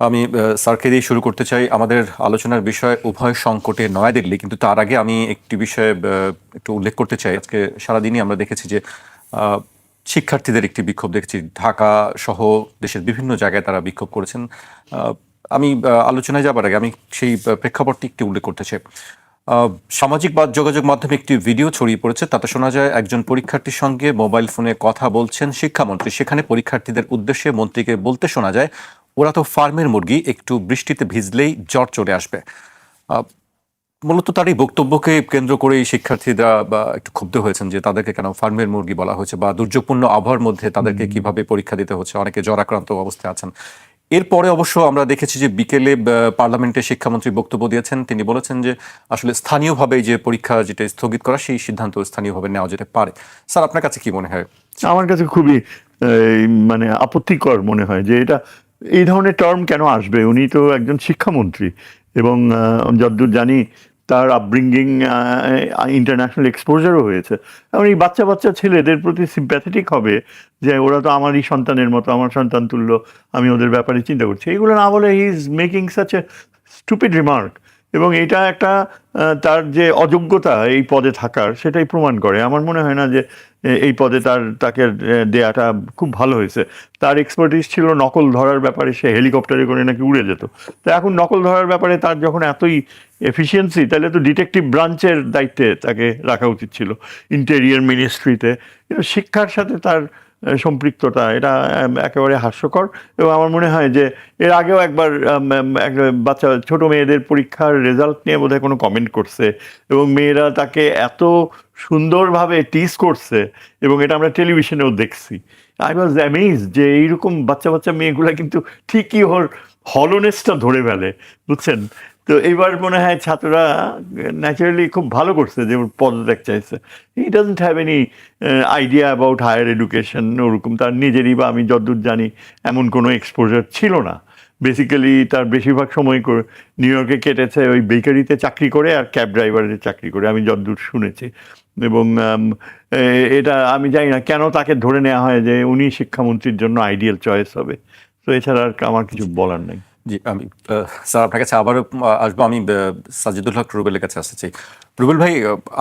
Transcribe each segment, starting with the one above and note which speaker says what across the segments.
Speaker 1: আমি স্যারকে দিয়ে শুরু করতে চাই। আমাদের আলোচনার বিষয় উভয় সংকটে নয়াদিল্লি, কিন্তু তার আগে আমি একটি বিষয়ে একটু উল্লেখ করতে চাই। আজকে সারাদিনই আমরা দেখেছি যে আহ, শিক্ষার্থীদের একটি বিক্ষোভ দেখেছি। ঢাকা সহ দেশের বিভিন্ন জায়গায় তারা বিক্ষোভ করেছেন। আহ, আমি আলোচনায় যাবার আগে আমি সেই প্রেক্ষাপটটি একটি উল্লেখ করতে চাই। আহ, সামাজিক যোগাযোগ মাধ্যমে একটি ভিডিও ছড়িয়ে পড়েছে, তাতে শোনা যায় একজন পরীক্ষার্থীর সঙ্গে মোবাইল ফোনে কথা বলছেন শিক্ষামন্ত্রী। সেখানে পরীক্ষার্থীদের উদ্দেশ্যে মন্ত্রীকে বলতে শোনা যায়, ওরা তো ফার্মের মুরগি, একটু বৃষ্টিতে ভিজলেই জ্বর চলে আসবে। আহ, মূলত তার এই বক্তব্যকে কেন্দ্র করে এই শিক্ষার্থীরা একটু ক্ষুব্ধ হয়েছেন যে তাদেরকে কেন ফার্মের মুরগি বলা হয়েছে, বা দুর্যোগপূর্ণ আবহাওয়ার মধ্যে তাদেরকে কিভাবে পরীক্ষা দিতে হচ্ছে, অনেকে জ্বরাক্রান্ত অবস্থায় আছেন। এরপরে অবশ্য আমরা দেখেছি যে বিকেলে পার্লামেন্টে শিক্ষামন্ত্রী বক্তব্য দিয়েছেন। তিনি বলেছেন যে আসলে স্থানীয়ভাবে যে পরীক্ষা যেটা স্থগিত করা, সেই সিদ্ধান্ত স্থানীয়ভাবে নেওয়া যেতে পারে। স্যার, আপনার কাছে কি মনে হয়?
Speaker 2: আমার কাছে খুবই মানে আপত্তিকর মনে হয় যে এটা এই ধরনের টার্ম কেন আসবে। উনি তো একজন শিক্ষামন্ত্রী এবং যতদূর জানি তার আপব্রিঙ্গিং ইন্টারন্যাশনাল এক্সপোজারও হয়েছে। এবং এই বাচ্চা বাচ্চা ছেলেদের প্রতি সিম্প্যাথেটিক হবে যে ওরা তো আমারই সন্তানের মতো, আমার সন্তান তুল্য, আমি ওদের ব্যাপারে চিন্তা করছি, এগুলো না বলে he is making such a stupid remark. এবং এটা একটা তার যে অযোগ্যতা এই পদে থাকার, সেটাই প্রমাণ করে। আমার মনে হয় না যে এই পদে তাকে দেয়াটা খুব ভালো হয়েছে। তার এক্সপার্টিস ছিল নকল ধরার ব্যাপারে, সে হেলিকপ্টারে করে নাকি উড়ে যেত। তো এখন নকল ধরার ব্যাপারে তার যখন এতই এফিসিয়েন্সি, তাহলে তো ডিটেকটিভ ব্রাঞ্চের দায়িত্বে তাকে রাখা উচিত ছিল, ইন্টেরিয়র মিনিস্ট্রিতে। কিন্তু শিক্ষার সাথে তার সম্পৃক্ততা, এটা একেবারে হাস্যকর। এবং আমার মনে হয় যে এর আগেও একবার বাচ্চা ছোট মেয়েদের পরীক্ষার রেজাল্ট নিয়ে বোধহয় কোনো কমেন্ট করছে, এবং মেয়েরা তাকে এত সুন্দরভাবে টিজ করছে, এবং এটা আমরা টেলিভিশনেও দেখছি। আই ওয়াজ অ্যামেজ যে এইরকম বাচ্চা বাচ্চা মেয়েগুলা কিন্তু ঠিকই ওর হলোনেসটা ধরে ফেলে, বুঝছেন? তো এইবার মনে হয় ছাত্ররা ন্যাচারালি খুব ভালো করছে যে ওর পদত্যাগ চাইছে। He doesn't have any idea about higher education. ওরকম তার নিজেরই, বা আমি যতদূর জানি, এমন কোনো এক্সপোজার ছিল না। বেসিক্যালি তার বেশিরভাগ সময় নিউ ইয়র্কে কেটেছে ওই বেকারিতে চাকরি করে আর ক্যাব ড্রাইভারের চাকরি করে, আমি যতদূর শুনেছি। এবং এটা আমি জানি না কেন তাকে ধরে নেওয়া হয় যে উনি শিক্ষামন্ত্রীর জন্য আইডিয়াল চয়েস হবে। তো এছাড়া আর আমার কিছু বলার নেই।
Speaker 1: জি, আমি স্যার আপনার কাছে আবারও আসবো। আমি সাজিদুল হক রুবেলের কাছে আসতে চাই। রুবেল ভাই,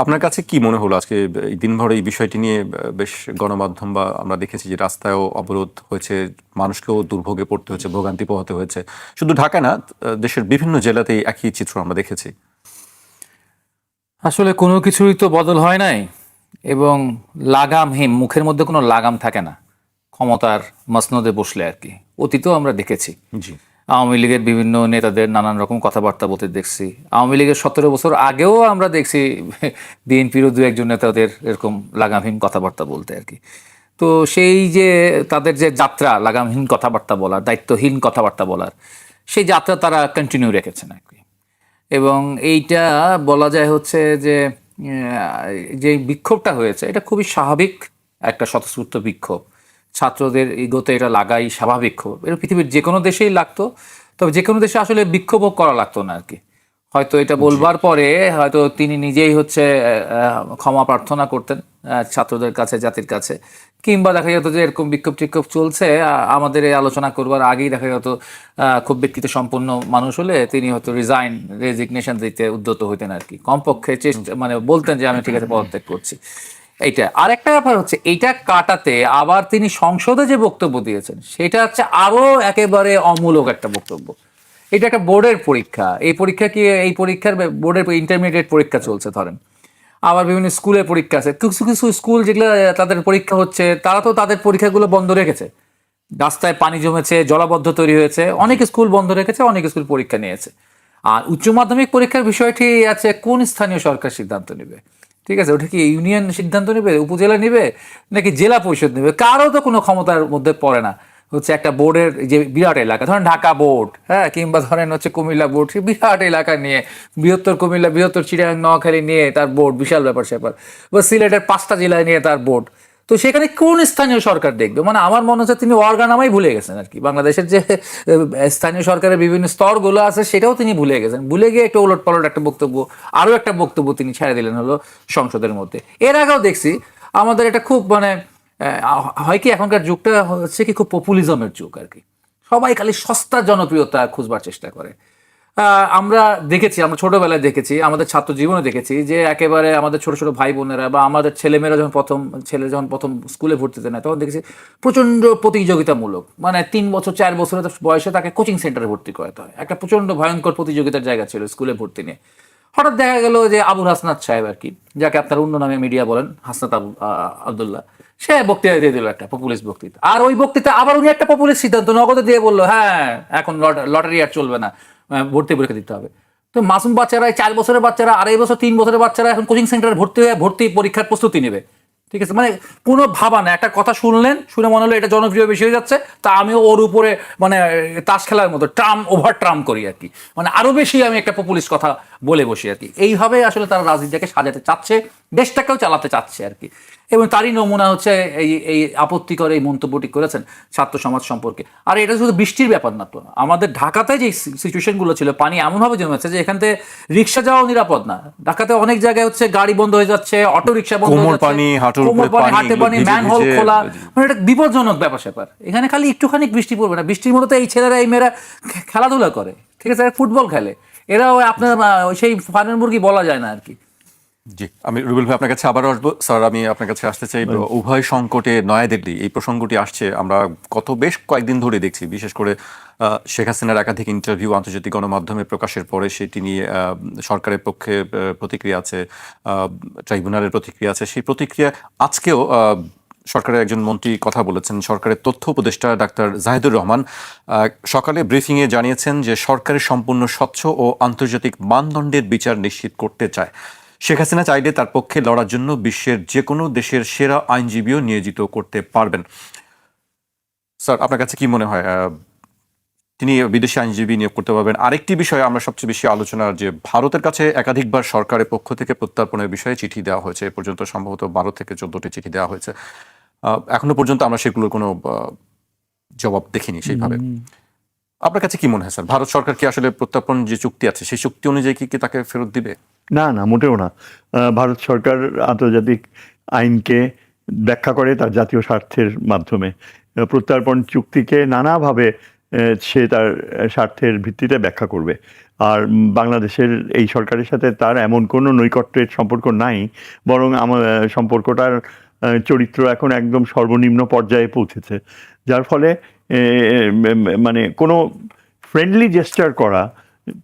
Speaker 1: আপনার কাছে কি মনে হলো আজকে এই দিনভর এই বিষয়টি নিয়ে? বেশ গণমাধ্যম বা আমরা দেখেছি যে রাস্তায়ও অবরোধ হয়েছে, মানুষকেও দুর্ভোগে পড়তে হয়েছে, ভোগান্তি পোহাতে হয়েছে। শুধু ঢাকা না, দেশের বিভিন্ন জেলাতেই একই চিত্র আমরা দেখেছি।
Speaker 3: আসলে কোনো কিছুই তো বদল হয় নাই, এবং লাগামহীন, মুখের মধ্যে কোনো লাগাম থাকে না ক্ষমতার মসনদে বসলে আর কি। অতীতেও আমরা দেখেছি
Speaker 1: জি,
Speaker 3: আওয়ামী লীগের বিভিন্ন নেতাদের নানান রকম কথাবার্তা বলতে দেখছি। আওয়ামী লীগের 17 বছর আগেও আমরা দেখছি বিএনপিরও দু একজন নেতাদের এরকম লাগামহীন কথাবার্তা বলতে আর কি। তো সেই যে তাদের যে যাত্রা, লাগামহীন কথাবার্তা বলার, দায়িত্বহীন কথাবার্তা বলার, সেই যাত্রা তারা কন্টিনিউ রেখেছেন আর কি। এবং এইটা বলা যায় হচ্ছে যে যে বিক্ষোভটা হয়েছে এটা খুবই স্বাভাবিক একটা স্বতঃস্ফূর্ত বিক্ষোভ। ছাত্রদের ইগোতে এটা লাগাই স্বাভাবিক। এটা পৃথিবীর যে কোনো দেশেই লাগতো, তবে যে কোনো দেশে আসলে বিক্ষোভও করা লাগতো না আর কি। হয়তো এটা বলবার পরে হয়তো তিনি নিজেই হচ্ছে ক্ষমা প্রার্থনা করতেন ছাত্রদের কাছে, জাতির কাছে। কিংবা দেখা যেত যে এরকম বিক্ষোভ টিক্ষোভ চলছে, আমাদের এই আলোচনা করবার আগেই দেখা যেত খুব ব্যক্তিত্ব সম্পন্ন মানুষ হলে তিনি হয়তো রেজিগনেশন দিতে উদ্যত হইতেন আর কি। কমপক্ষে চেষ্টা মানে বলতেন যে আমি ঠিক আছে পদত্যাগ করছি। এইটা আরেকটা ব্যাপার হচ্ছে, এইটা কাটাতে আবার তিনি সংসদে যে বক্তব্য দিয়েছেন সেটা হচ্ছে আরো একেবারে অমূলক একটা বক্তব্য। এটা একটা বোর্ডের পরীক্ষা, এই পরীক্ষা কি, এই পরীক্ষার বোর্ডের ইন্টারমিডিয়েট পরীক্ষা চলছে ধরেন, আবার বিভিন্ন স্কুলের পরীক্ষা আছে। কিছু কিছু স্কুল যেগুলো তাদের পরীক্ষা হচ্ছে, তারা তো তাদের পরীক্ষাগুলো বন্ধ রেখেছে। রাস্তায় পানি জমেছে, জলাবদ্ধ তৈরি হয়েছে, অনেক স্কুল বন্ধ রেখেছে, অনেক স্কুল পরীক্ষা নিয়েছে। আর উচ্চ মাধ্যমিক পরীক্ষার বিষয়টি আছে কোন স্থানীয় সরকার সিদ্ধান্ত নেবে, ঠিক আছে? ওটা কি ইউনিয়ন সিদ্ধান্ত নেবে, উপজেলা নেবে, নাকি জেলা পরিষদ নেবে? কারো তো কোনো ক্ষমতার মধ্যে পড়ে না। হচ্ছে একটা বোর্ডের যে বিরাট এলাকা, ধরেন ঢাকা বোর্ড, হ্যাঁ, কিংবা ধরেন হচ্ছে কুমিল্লা বোর্ড, সেই বিরাট এলাকা নিয়ে, বৃহত্তর কুমিল্লা, বৃহত্তর চিটাগাং, নোয়াখালী নিয়ে তার বোর্ড, বিশাল ব্যাপার স্যাপার। বা সিলেটের 5টা জেলায় নিয়ে তার বোর্ড। তো সেখানে কোন স্থানীয় সরকার দেখবে? মানে আমার মনে হচ্ছে তিনি অর্গানামাই ভুলে গেছেন আর কি। বাংলাদেশের যে স্থানীয় সরকারের বিভিন্ন স্তরগুলো আছে সেটাও তিনি ভুলে গেছেন। ভুলে গিয়ে একটা উলট পালট একটা বক্তব্য, আরও একটা বক্তব্য তিনি ছেড়ে দিলেন হলো সংসদের মধ্যে। এর আগেও দেখছি আমাদের এটা খুব মানে হয় কি, এখনকার যুগটা হচ্ছে কি খুব পপুলিজমের যুগ আর কি। সবাই খালি সস্তা জনপ্রিয়তা খুঁজবার চেষ্টা করে। আমরা দেখেছি, আমরা ছোটবেলায় দেখেছি, আমাদের ছাত্র জীবনে দেখেছি যে একেবারে আমাদের ছোট ছোট ভাই বোনেরা বা আমাদের ছেলেমেয়েরা যখন প্রথম স্কুলে ভর্তি হতে নেয় তখন দেখেছি প্রচণ্ড প্রতিযোগিতামূলক, মানে 3 বছর 4 বছরের বয়সে তাকে কোচিং সেন্টারে ভর্তি করাতে হয়। একটা প্রচণ্ড ভয়ঙ্কর প্রতিযোগিতার জায়গা ছিল স্কুলে ভর্তি নিয়ে। হঠাৎ দেখা গেল যে আবুল হাসনাত সাহেব আর কি, যাকে আপনার অন্য নামে মিডিয়া বলেন, হাসনাত আবদুল্লাহ, সে বক্তৃতা দিয়ে দিল, একটা পপুলিস্ট বক্তৃতা। আর ওই বক্তৃতা আবার উনি একটা পপুলিস্ট সিদ্ধান্ত নগদে দিয়ে বললো, হ্যাঁ এখন লটারি আর চলবে না, ভর্তি পরীক্ষা দিতে হবে। তো মাসুম বাচ্চারা, 4 বছরের বাচ্চারা, 2.5 বছর 3 বছরের বাচ্চারা এখন কোচিং সেন্টারে ভর্তি হয়ে ভর্তি পরীক্ষার প্রস্তুতি নেবে। ঠিক আছে, মানে কোনো ভাবা না, একটা কথা শুনলেন, শুনে মনে হলো এটা জনপ্রিয় বেশি হয়ে যাচ্ছে, তা আমিও ওর উপরে মানে তাস খেলার মতো ওভার ট্রাম করি আর কি, মানে আরো বেশি আমি একটা পপুলিস্ট কথা বলে বসি আর কি। এইভাবে আসলে তারা রাজনীতিটাকে সাজাতে চাচ্ছে, দেশটাকেও চালাতে চাচ্ছে আর কি। এবং তারই নমুনা হচ্ছে এই আপত্তিকর এই মন্তব্যটি করেছেন ছাত্র সমাজ সম্পর্কে। আর এটা শুধু বৃষ্টির ব্যাপার না, তো আমাদের ঢাকাতে যে সিচুয়েশনগুলো ছিল, পানি এমনভাবে জমেছে যে এখান থেকে রিক্সা যাওয়া নিরাপদ না। ঢাকাতে অনেক জায়গায় হচ্ছে গাড়ি বন্ধ হয়ে যাচ্ছে, অটো রিক্সা বন্ধ হয়ে যাচ্ছে, হাতে পানি, ম্যানহোল খোলা, মানে এটা বিপজ্জনক ব্যাপার স্যাপার। এখানে খালি একটুখানি বৃষ্টি পড়বে না, বৃষ্টির মধ্যে এই ছেলেরা এই মেয়েরা খেলাধুলা করে, ঠিক আছে, ফুটবল খেলে, এরা আপনার সেই ফার্মের মুরগি বলা যায় না আর কি।
Speaker 1: জি, আমি রুবেল ভাই আপনার কাছে আবারও আসবো। স্যার, আমি আপনার কাছে আসতে চাই, উভয় সংকটে নয়াদিল্লি, এই প্রসঙ্গটি আসছে, আমরা বেশ কয়েকদিন ধরে দেখছি, বিশেষ করে শেখ হাসিনার একাধিক ইন্টারভিউ আন্তর্জাতিক গণমাধ্যমে প্রকাশের পরে সেটি নিয়ে সরকারের পক্ষে প্রতিক্রিয়া আছে, ট্রাইব্যুনালের প্রতিক্রিয়া আছে। সেই প্রতিক্রিয়া আজকেও সরকারের একজন মন্ত্রী কথা বলেছেন, সরকারের তথ্য উপদেষ্টা ডাক্তার জাহিদুর রহমান সকালে ব্রিফিংয়ে জানিয়েছেন যে সরকারের সম্পূর্ণ স্বচ্ছ ও আন্তর্জাতিক মানদণ্ডের বিচার নিশ্চিত করতে চায়। শেখ হাসিনা চাইলে তার পক্ষে লড়ার জন্য বিশ্বের যে কোনো দেশের সেরা আইনজীবীও নিয়োজিত করতে পারবেন। স্যার, আপনার কাছে কি মনে হয় তিনি বিদেশি আইনজীবী নিয়োগ করতে পারবেন? আরেকটি বিষয় আমরা সবচেয়ে বেশি আলোচনার, যে ভারতের কাছে একাধিকবার সরকারের পক্ষ থেকে প্রত্যর্পণের বিষয়ে চিঠি দেওয়া হয়েছে, এ পর্যন্ত সম্ভবত 12 থেকে 14টি চিঠি দেওয়া হয়েছে, এখনো পর্যন্ত আমরা সেগুলোর কোনো জবাব দেখিনি সেইভাবে। আপনার কাছে কি মনে হয় স্যার, ভারত সরকার কি আসলে প্রত্যর্পণ যে চুক্তি আছে সেই চুক্তি অনুযায়ী কি তাকে ফেরত দিবে?
Speaker 2: না না, মোটেও না। ভারত সরকার আন্তর্জাতিক আইনকে ব্যাখ্যা করে তার জাতীয় স্বার্থের মাধ্যমে। প্রত্যর্পণ চুক্তিকে নানাভাবে সে তার স্বার্থের ভিত্তিতে ব্যাখ্যা করবে। আর বাংলাদেশের এই সরকারের সাথে তার এমন কোনো নৈকট্যের সম্পর্ক নাই, বরং আমার সম্পর্কটার চরিত্র এখন একদম সর্বনিম্ন পর্যায়ে পৌঁছেছে, যার ফলে মানে কোনো ফ্রেন্ডলি জেস্টার করা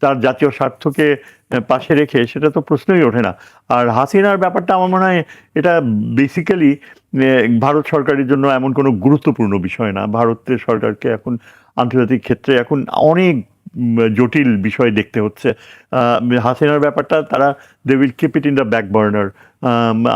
Speaker 2: তার জাতীয় স্বার্থকে পাশে রেখে, সেটা তো প্রশ্নই ওঠে না। আর হাসিনার ব্যাপারটা আমার মনে হয় এটা বেসিক্যালি ভারত সরকারের জন্য এমন কোনো গুরুত্বপূর্ণ বিষয় না। ভারতের সরকারকে এখন আন্তর্জাতিক ক্ষেত্রে এখন অনেক জটিল বিষয় দেখতে হচ্ছে। হাসিনার ব্যাপারটা তারা they will keep it in the back burner.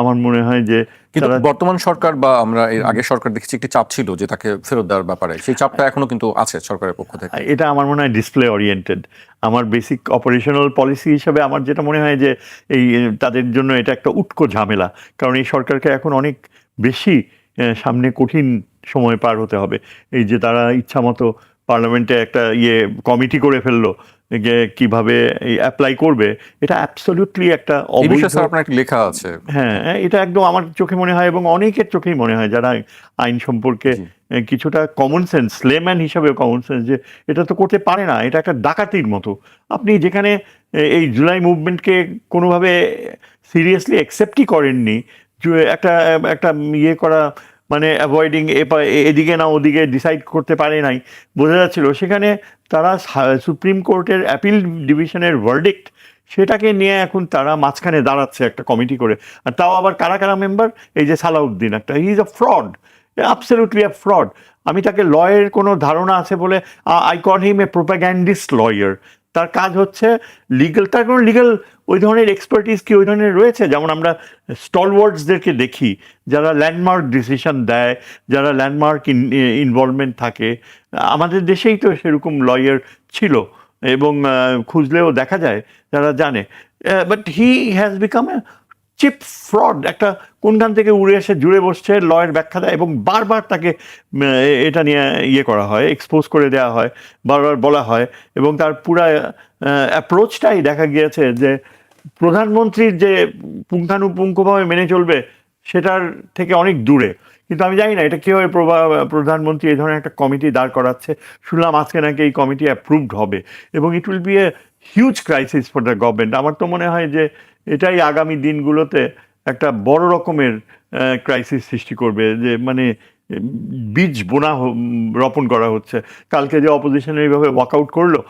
Speaker 2: আমার মনে হয় যে
Speaker 1: কিন্তু বর্তমান সরকার বা আমরা এর আগে সরকার দেখেছি একটি চাপ ছিল যে তাকে ফেরত দেওয়ার ব্যাপারে, সেই চাপটা এখনো কিন্তু আছে সরকারের পক্ষ থেকে।
Speaker 2: এটা আমার মনে হয় ডিসপ্লে ওরিয়েন্টেড। আমার বেসিক অপারেশনাল পলিসি হিসাবে আমার যেটা মনে হয় যে এই তাদের জন্য এটা একটা উটকো ঝামেলা, কারণ এই সরকারকে এখন অনেক বেশি সামনে কঠিন সময় পার হতে হবে। এই যে তারা ইচ্ছা মতো পার্লামেন্টে একটা কমিটি করে ফেললো যে কিভাবে অ্যাপ্লাই করবে, এটা অ্যাবসলিউটলি একটা অবৈধ।
Speaker 1: আপনার একটা লেখা আছে।
Speaker 2: হ্যাঁ, এটা একদম আমার চোখে মনে হয় এবং অনেকের চোখেই মনে হয় যারা আইন সম্পর্কে কিছুটা কমন সেন্স, লেম্যান হিসাবেও কমন সেন্স, যে এটা তো করতে পারে না, এটা একটা ডাকাতির মতো। আপনি যেখানে এই জুলাই মুভমেন্টকে কোনোভাবে সিরিয়াসলি অ্যাকসেপ্টই করেননি, একটা একটা করা মানে অ্যাভয়েডিং এদিকে না ওদিকে ডিসাইড করতে পারে নাই, বোঝা যাচ্ছিল। সেখানে তারা সুপ্রিম কোর্টের অ্যাপিল ডিভিশনের ভার্ডিক্ট, সেটাকে নিয়ে এখন তারা মাঝখানে দাঁড়াচ্ছে একটা কমিটি করে। আর তাও আবার কারা কারা মেম্বার, এই যে সালাউদ্দিন, একটা he is a fraud, absolutely a fraud. আমি তাকে লয়ের কোনো ধারণা আছে বলে I call him a propagandist lawyer. তার কাজ হচ্ছে লিগাল, তার কোনো লিগাল ওই ধরনের এক্সপার্টিস কি ওই ধরনের রয়েছে? যেমন আমরা স্টলওয়ার্ডসদেরকে দেখি যারা ল্যান্ডমার্ক ডিসিশন দেয়, যারা ল্যান্ডমার্ক ইনভলভমেন্ট থাকে, আমাদের দেশেই তো সেরকম লয়ার ছিল এবং খুঁজলেও দেখা যায় যারা জানে। But he has become a cheap fraud, একটা কোনখান থেকে উড়ে এসে জুড়ে বসছে, লয়ের ব্যাখ্যা দেয় এবং বারবার তাকে এটা নিয়ে করা হয়, এক্সপোজ করে দেওয়া হয়, বারবার বলা হয়। এবং তার পুরা অ্যাপ্রোচটাই দেখা গিয়েছে যে প্রধানমন্ত্রীর যে পুঙ্খানুপুঙ্খভাবে মেনে চলবে সেটার থেকে অনেক দূরে। কিন্তু আমি জানি না এটা কীভাবে প্রধানমন্ত্রী এই ধরনের একটা কমিটি দাঁড় করাচ্ছে। শুনলাম আজকে নাকি এই কমিটি অ্যাপ্রুভড হবে এবং it will B a huge crisis for the government. আমার তো মনে হয় যে এটাই আগামী দিনগুলোতে একটা বড় রকমের ক্রাইসিস সৃষ্টি করবে, যে মানে বীজ রোপণ করা হচ্ছে। কালকে যে অপোজিশন এইভাবে ওয়াকআউট করলো,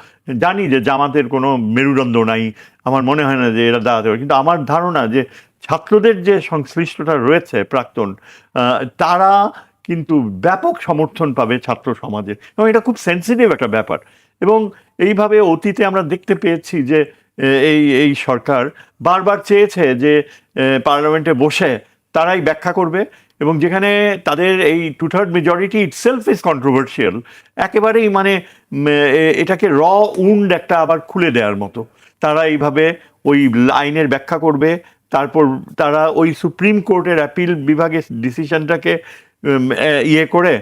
Speaker 2: জানি যে জামাতের কোনো মেরুদণ্ড নাই, আমার মনে হয় না যে এরা দাঁড়াতে পারে, কিন্তু আমার ধারণা যে ছাত্রদের যে সংশ্লিষ্টতা রয়েছে প্রাক্তন, তারা কিন্তু ব্যাপক সমর্থন পাবে ছাত্র সমাজে, এবং এটা খুব সেন্সিটিভ একটা ব্যাপার। এবং এইভাবে অতীতে আমরা দেখতে পেয়েছি যে এই এই সরকার বারবার চেয়েছে যে পার্লামেন্টে বসে তারাই ব্যাখ্যা করবে, এবং যেখানে তাদের এই 2/3 মেজরিটি ইটসেলফ ইজ কন্ট্রোভার্সিয়াল, একেবারেই মানে এটাকে উন্ড একটা আবার খুলে দেওয়ার মতো। তারা এইভাবে ওই আইনের ব্যাখ্যা করবে, তারপর তারা ওই সুপ্রিম কোর্টের অ্যাপিল বিভাগের ডিসিশনটাকে ইয়ে করে,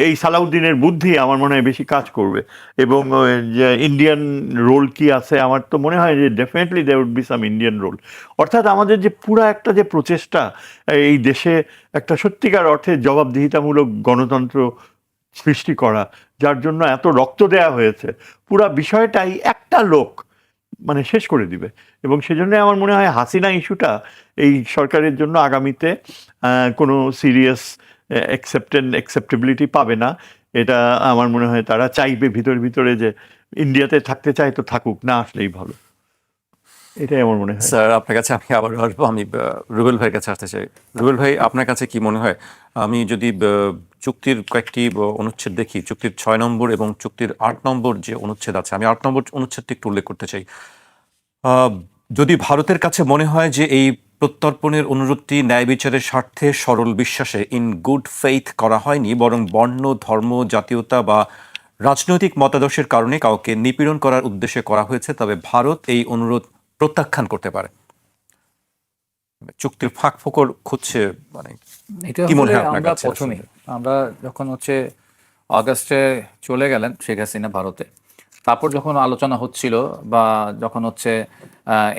Speaker 2: এই সালাউদ্দিনের বুদ্ধি আমার মনে হয় বেশি কাজ করবে। এবং যে ইন্ডিয়ান রোল কি আছে, আমার তো মনে হয় যে definitely there would be some Indian role. অর্থাৎ আমাদের যে পুরো একটা যে প্রচেষ্টা এই দেশে একটা সত্যিকার অর্থে জবাবদিহিতামূলক গণতন্ত্র সৃষ্টি করা, যার জন্য এত রক্ত দেয়া হয়েছে, পুরা বিষয়টাই একটা লোক মানে শেষ করে দিবে। এবং সেজন্য আমার মনে হয় হাসিনা ইস্যুটা এই সরকারের জন্য আগামীতে কোনো সিরিয়াস অ্যাকসেপ্টেবিলিটি পাবে না। এটা আমার মনে হয় তারা চাইবে ভিতরে যে ইন্ডিয়াতে থাকতে চায় তো থাকুক, না আসলেই ভালো। এটাই আমার মনে হয়।
Speaker 1: স্যার, আপনার কাছে আমি আবার আসবো। আমি রুবেল ভাইয়ের কাছে আসতে চাই। রুবেল ভাই, আপনার কাছে কি মনে হয়, আমি যদি চুক্তির কয়েকটি অনুচ্ছেদ দেখি, চুক্তির 6 নম্বর এবং চুক্তির 8 নম্বর যে অনুচ্ছেদ আছে, আমি 8 নম্বর অনুচ্ছেদটি একটু উল্লেখ করতে চাই। যদি ভারতের কাছে মনে হয় যে এই প্রত্যর্পণের অনুরোধটি ন্যায় বিচারের স্বার্থে সরল বিশ্বাসে ইন গুড ফেইথ করা হয়নি, বরং বর্ণ, ধর্ম, জাতীয়তা বা রাজনৈতিক মতাদর্শের কারণে কাউকে নিপীড়ন করার উদ্দেশ্যে করা হয়েছে, তবে ভারত এই অনুরোধ প্রত্যাখ্যান করতে পারে। চুক্তির ফাঁক ফোকর খুঁজছে, মানে
Speaker 3: এটা
Speaker 1: কি মনে হয়
Speaker 3: আসলে
Speaker 1: আপনার
Speaker 3: আমরা
Speaker 1: কাছে?
Speaker 3: প্রথমেই আমরা যখন আগস্টে চলে গেলেন শেখ হাসিনা ভারতে, তারপর যখন আলোচনা হচ্ছিল বা যখন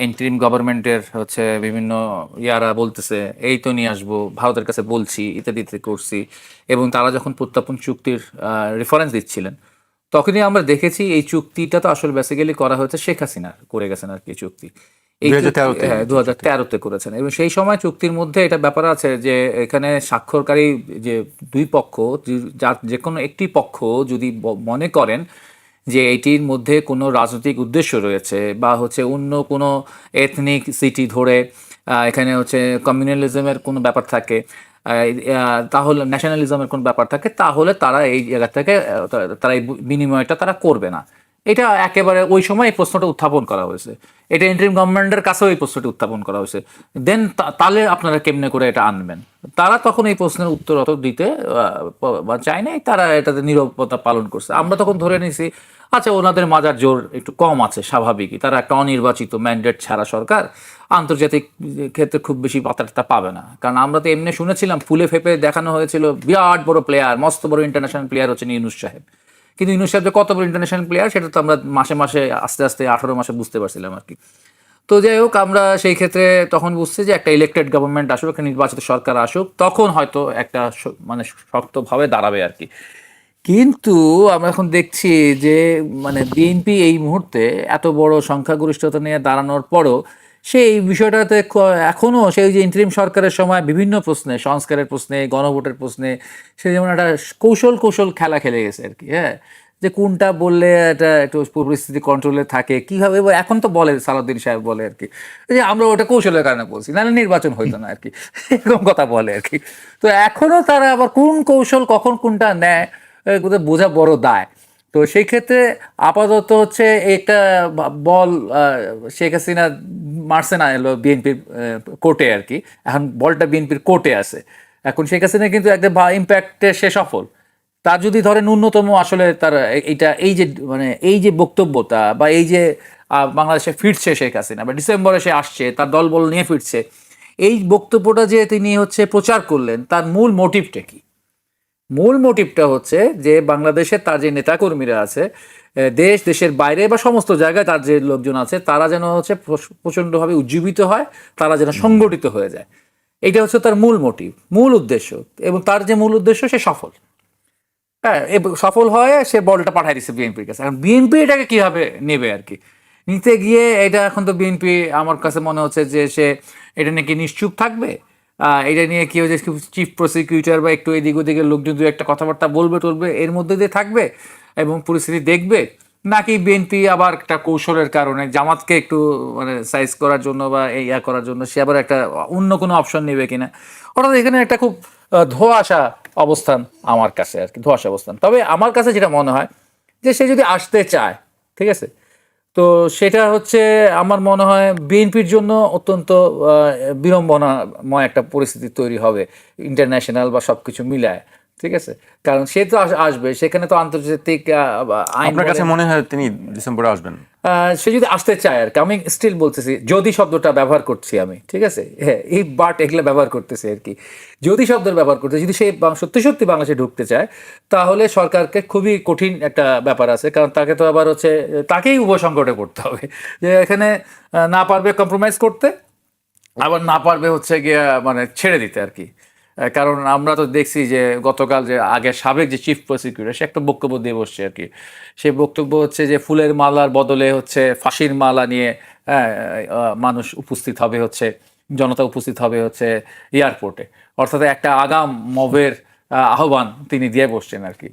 Speaker 3: ইন্টারিম গভর্নমেন্টের বিভিন্ন ইয়ারা বলতেছে এই তো নিয়ে আসবো, ভারতের কাছে বলছি, ইত্যাদি ইত্যাদি করছি, এবং তারা যখন প্রত্যর্পণ চুক্তির রেফারেন্স দিচ্ছিলেন, তখনই আমরা দেখেছি এই চুক্তিটা তো আসলে বেসিক্যালি করা হয়েছে শেখ হাসিনা করে গেছেন আর কি চুক্তি। এই 2013-তে করেছেন, এবং সেই সময় চুক্তির মধ্যে এটা ব্যাপার আছে যে এখানে স্বাক্ষরকারী যে দুই পক্ষ, যার যে কোনো একটি পক্ষ যদি মনে করেন যে এটির মধ্যে কোনো রাজনৈতিক উদ্দেশ্য রয়েছে বা অন্য কোনো এথনিক সিটি ধরে এখানে কমিউনালিজমের কোনো ব্যাপার থাকে, তাহলে ন্যাশনালিজমের কোনো ব্যাপার থাকে, তাহলে তারা এই জায়গা থেকে তারা এই বিনিময়টা তারা করবে না। এটা একেবারে ওই সময় এই প্রশ্নটা উত্থাপন করা হয়েছে, এটা ইন্টারিম গভর্নমেন্টের কাছেও এই প্রশ্নটি উত্থাপন করা হয়েছে। দেন তাহলে আপনারা কেমনে করে এটা আনবেন? তারা তখন এই প্রশ্নের উত্তর অত দিতে চায় নাই, তারা এটাতে নীরবতা পালন করছে। আমরা তখন ধরে নিয়েছি আচ্ছা ওনাদের মাজার জোর একটু কম আছে, স্বাভাবিকই, তারা একটা অনির্বাচিত ম্যান্ডেট ছাড়া সরকার, আন্তর্জাতিক ক্ষেত্রে খুব বেশি পাত্রটা পাবে না। কারণ আমরা তো এমনি শুনেছিলাম, ফুলে ফেপে দেখানো হয়েছিল বিরাট বড় প্লেয়ার, মস্ত বড় ইন্টারন্যাশনাল প্লেয়ার হচ্ছেন ইউনূস সাহেব। কিন্তু ইউনূস সাহেব যে কত বড় ইন্টারন্যাশনাল প্লেয়ার সেটা তো আমরা মাসে মাসে আস্তে আস্তে 18 মাসে বুঝতে পারছিলাম আর কি। তো যাই হোক, আমরা সেই ক্ষেত্রে তখন বুঝছি যে একটা ইলেক্টেড গভর্নমেন্ট আসুক, একটা নির্বাচিত সরকার আসুক, তখন হয়তো একটা মানে শক্তভাবে দাঁড়াবে আর কি। কিন্তু আমরা এখন দেখছি যে বিএনপি এই মুহূর্তে এত বড় সংখ্যাগরিষ্ঠতা নিয়ে দাঁড়ানোর পরও সেই বিষয়টাতে এখনও সেই যে ইন্টারিম সরকারের সময় বিভিন্ন প্রশ্নে, সংস্কারের প্রশ্নে, গণভোটের প্রশ্নে, সে যেমন একটা কৌশল খেলা খেলে গেছে আর কি। হ্যাঁ, যে কোনটা বললে এটা একটু পরিস্থিতি কন্ট্রোলে থাকে কীভাবে, এখন তো বলে সালাউদ্দিন সাহেব বলে আর কি যে আমরা ওটা কৌশলের কারণে বলছি, নাহলে নির্বাচন হইতো না আর কি, এরকম কথা বলে আর কি। তো এখনও তারা আবার কোন কৌশল কখন কোনটা নেয় বোঝা বড় দায়। তো সেই ক্ষেত্রে আপাতত একটা বল শেখ হাসিনা মারছে না এলো বিএনপির কোর্টে আর কি, এখন বলটা বিএনপির কোর্টে আছে। এখন শেখ হাসিনা কিন্তু একটা ইম্প্যাক্টে সে সফল। তার যদি ধরে ন্যূনতম আসলে তার এই যে বক্তব্যটা বা এই যে বাংলাদেশে ফিরছে শেখ হাসিনা বা ডিসেম্বরে সে আসছে, তার দলবল নিয়ে ফিরছে, এই বক্তব্যটা যে তিনি প্রচার করলেন, তার মূল মোটিভটা কি? মূল মোটিভটা যে বাংলাদেশে তার যে নেতাকর্মীরা আছে, দেশের বাইরে বা সমস্ত জায়গায় তার যে লোকজন আছে, তারা যেন প্রচণ্ডভাবে উজ্জীবিত হয়, তারা যেন সংগঠিত হয়ে যায়। এটা হচ্ছে তার মূল মোটিভ, মূল উদ্দেশ্য, এবং তার যে মূল উদ্দেশ্য সে সফল। হ্যাঁ, সফল হয়ে সে বলটা পাঠাই দিচ্ছে বিএনপির কাছে। এখন বিএনপি এটাকে কিভাবে নেবে আর কি, নিতে গিয়ে এটা এখন তো বিএনপি আমার কাছে মনে হচ্ছে যে সে এটা নাকি নিশ্চুপ থাকবে। এটা নিয়ে কেউ যে চিফ প্রসিকিউটর বা একটু এদিক ওদিকে লোকজন দু একটা কথাবার্তা বলবে টলবে এর মধ্যে দিয়ে থাকবে এবং পরিস্থিতি দেখবে, নাকি বিএনপি আবার একটা কৌশলের কারণে জামাতকে একটু মানে সাইজ করার জন্য বা ইয়া করার জন্য সে আবার একটা অন্য কোনো অপশন নেবে কিনা। অর্থাৎ এখানে একটা খুব ধোঁয়াশা অবস্থান আমার কাছে আর কি, ধোঁয়াশা অবস্থান। তবে আমার কাছে যেটা মনে হয় যে সে যদি আসতে চায়, ঠিক আছে, তো সেটা হচ্ছে আমার মনে হয় বিএনপির জন্য অত্যন্ত বিড়ম্বনাময় একটা পরিস্থিতি তৈরি হবে ইন্টারন্যাশনাল বা সব কিছু মিলায়, ঠিক আছে। কারণ সে তো আসবে, সেখানে তো আন্তর্জাতিক আইন
Speaker 1: আপনার কাছে মনে হয় তিনি ডিসেম্বরে আসবেন?
Speaker 3: সে যদি আসতে চায় আর কি, আমি স্টিল বলতেছি যদি শব্দটা ব্যবহার করছি আমি, ঠিক আছে, হ্যাঁ এই বাট এগুলো ব্যবহার করতেছি আর কি, যদি শব্দের ব্যবহার করতে, যদি সে সত্যি সত্যি বাংলাদেশে ঢুকতে চায় তাহলে সরকারকে খুবই কঠিন একটা ব্যাপার আছে। কারণ তাকে তো আবার হচ্ছে তাকেই উভয় সংকটে পড়তে হবে, যে এখানে না পারবে কম্প্রোমাইজ করতে, আবার না পারবে হচ্ছে গিয়ে মানে ছেড়ে দিতে আর কি। কারণ আমরা তো দেখছি যে গতকাল যে আগে সাবেক যে চিফ প্রসিকিউটর সে একটা বক্তব্য দিয়ে বসছে আর কি। সে বক্তব্য হচ্ছে যে ফুলের মালার বদলে হচ্ছে ফাঁসির মালা নিয়ে মানুষ উপস্থিত হবে, হচ্ছে জনতা উপস্থিত হবে হচ্ছে এয়ারপোর্টে, অর্থাৎ একটা আগাম মবের আহ্বান তিনি দিয়ে বসছেন আর কি।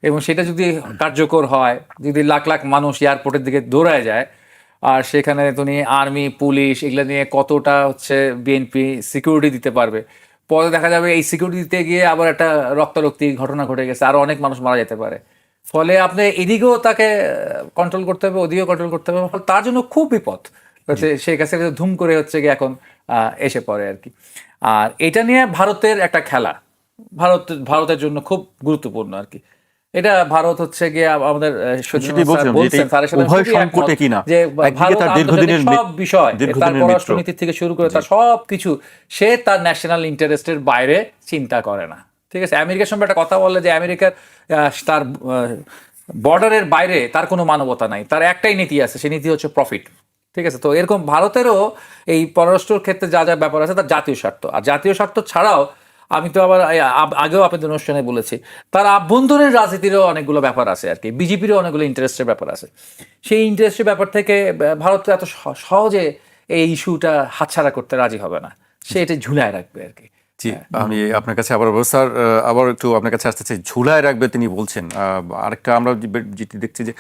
Speaker 3: এবং সেটা যদি কার্যকর হয়, যদি লাখ লাখ মানুষ এয়ারপোর্টের দিকে দৌড়ায় যায়, আর সেখানে তুমি আর্মি পুলিশ এগুলো নিয়ে কতটা হচ্ছে বিএনপি সিকিউরিটি দিতে পারবে, পরে দেখা যাবে এই সিকিউরিটি দিতে গিয়ে আবার একটা রক্তারক্তি ঘটনা ঘটে গেছে, আরো অনেক মানুষ মারা যেতে পারে। ফলে আপনি এদিকেও তাকে কন্ট্রোল করতে হবে, ওদিকেও কন্ট্রোল করতে হবে, ফলে তার জন্য খুব বিপদ হচ্ছে। সেই কাছে ধুম করে হচ্ছে গিয়ে এখন এসে পড়ে আর কি। আর এটা নিয়ে ভারতের একটা খেলা, ভারতের জন্য খুব গুরুত্বপূর্ণ আর কি। এটা ভারত হচ্ছে গিয়ে আমাদের
Speaker 1: সেটাই বলছিলাম যে এটি উভয় সংকটে কিনা,
Speaker 3: যে
Speaker 1: একদিকে
Speaker 3: ভারত
Speaker 1: তার
Speaker 3: আন্তর্জাতিক সব বিষয়, তার
Speaker 1: দীর্ঘদিনের মিত্র,
Speaker 3: পররাষ্ট্রনীতি থেকে শুরু করে তার সব কিছু সে তার ন্যাশনাল ইন্টারেস্টের বাইরে চিন্তা করে না, ঠিক আছে। আমেরিকার সঙ্গে একটা কথা বলে যে আমেরিকার তার বর্ডারের বাইরে তার কোনো মানবতা নাই, তার একটাই নীতি আছে, সেই নীতি হচ্ছে প্রফিট, ঠিক আছে। তো এরকম ভারতেরও এই পররাষ্ট্রের ক্ষেত্রে যা যা ব্যাপার আছে তার জাতীয় স্বার্থ, আর জাতীয় স্বার্থ ছাড়াও আমি তো আবার আগেও আপনাদের অনুষ্ঠানে বলেছি তার আভ্যন্তরীণ রাজনীতিরও অনেকগুলো ব্যাপার আছে আর কি, বিজেপিরও অনেকগুলো ইন্টারেস্টের ব্যাপার আছে। সেই ইন্টারেস্টের ব্যাপার থেকে ভারত এত সহজে এই ইস্যুটা হাতছাড়া করতে রাজি হবে না, সে এটা ঝুলায় রাখবে আর কি।
Speaker 1: জি, আমি আপনার কাছে আবার স্যার আবার একটু আপনার কাছে আসতে চাই। ঝুলায় রাখবে তিনি বলছেন, আরেকটা আমরা যেটি দেখছি যে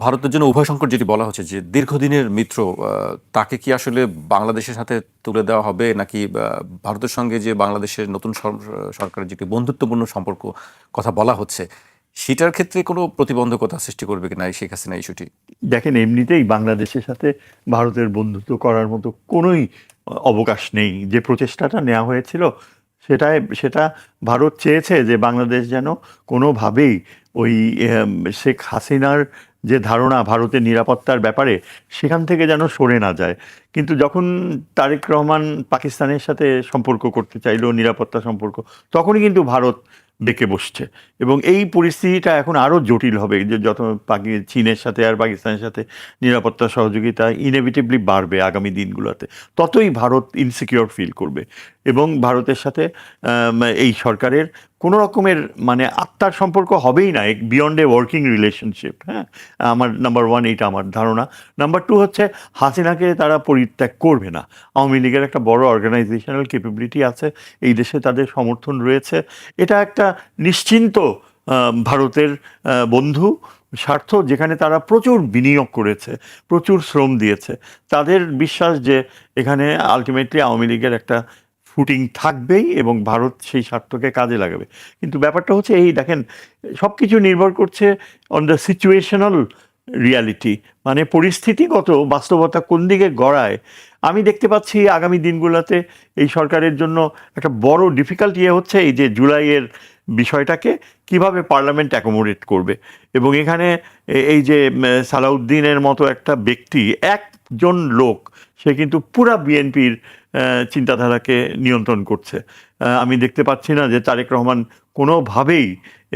Speaker 1: ভারতের জন্য উভয় সংকট যেটি বলা হচ্ছে যে দীর্ঘদিনের মিত্র, তাকে কি আসলে বাংলাদেশের সাথে তুলে দেওয়া হবে, নাকি ভারতের সঙ্গে যে বাংলাদেশের নতুন সরকারের যেটি বন্ধুত্বপূর্ণ সম্পর্ক কথা বলা হচ্ছে সেটার ক্ষেত্রে কোনো প্রতিবন্ধকতা সৃষ্টি করবে কিনা শেখ হাসিনা ইস্যুটি?
Speaker 2: দেখেন, এমনিতেই বাংলাদেশের সাথে ভারতের বন্ধুত্ব করার মতো কোনোই অবকাশ নেই। যে প্রচেষ্টাটা নেওয়া হয়েছিল সেটা ভারত চেয়েছে যে বাংলাদেশ যেন কোনোভাবেই ওই শেখ হাসিনার যে ধারণা ভারতের নিরাপত্তার ব্যাপারে সেখান থেকে যেন সরে না যায়। কিন্তু যখন তারেক রহমান পাকিস্তানের সাথে সম্পর্ক করতে চাইলো, নিরাপত্তা সম্পর্ক, তখনই কিন্তু ভারত বেঁকে বসছে। এবং এই পরিস্থিতিটা এখন আরও জটিল হবে, যে যত চীনের সাথে আর পাকিস্তানের সাথে নিরাপত্তা সহযোগিতা ইনএভিটেবলি বাড়বে আগামী দিনগুলোতে, ততই ভারত ইনসিকিউর ফিল করবে। এবং ভারতের সাথে এই সরকারের কোনো রকমের মানে আত্মার সম্পর্ক হবেই না, বিয়ন্ড এ ওয়ার্কিং রিলেশনশিপ। হ্যাঁ, আমার নাম্বার ওয়ান এইটা আমার ধারণা। নাম্বার টু হচ্ছে হাসিনাকে তারা পরিত্যাগ করবে না। আওয়ামী লীগের একটা বড় অর্গানাইজেশনাল ক্যাপাবিলিটি আছে, এই দেশে তাদের সমর্থন রয়েছে। এটা একটা নিশ্চিন্ত ভারতের বন্ধু স্বার্থ, যেখানে তারা প্রচুর বিনিয়োগ করেছে, প্রচুর শ্রম দিয়েছে। তাদের বিশ্বাস যে এখানে আলটিমেটলি আওয়ামী লীগের একটা ফুটিং থাকবেই এবং ভারত সেই স্বার্থকে কাজে লাগাবে। কিন্তু ব্যাপারটা হচ্ছে এই, দেখেন, সব কিছু নির্ভর করছে অন দ্য সিচুয়েশনাল রিয়ালিটি, মানে পরিস্থিতিগত বাস্তবতা কোন দিকে গড়ায়। আমি দেখতে পাচ্ছি আগামী দিনগুলোতে এই সরকারের জন্য একটা বড় ডিফিকাল্ট হচ্ছে এই যে জুলাইয়ের বিষয়টাকে কিভাবে পার্লামেন্ট অ্যাকোমোডেট করবে। এবং এখানে এই যে সালাউদ্দিনের মতো একটা ব্যক্তি, একজন লোক, সে কিন্তু পুরা বিএনপির চিন্তাধারাকে নিয়ন্ত্রণ করছে। আমি দেখতে পাচ্ছি না যে তারেক রহমান কোনোভাবেই,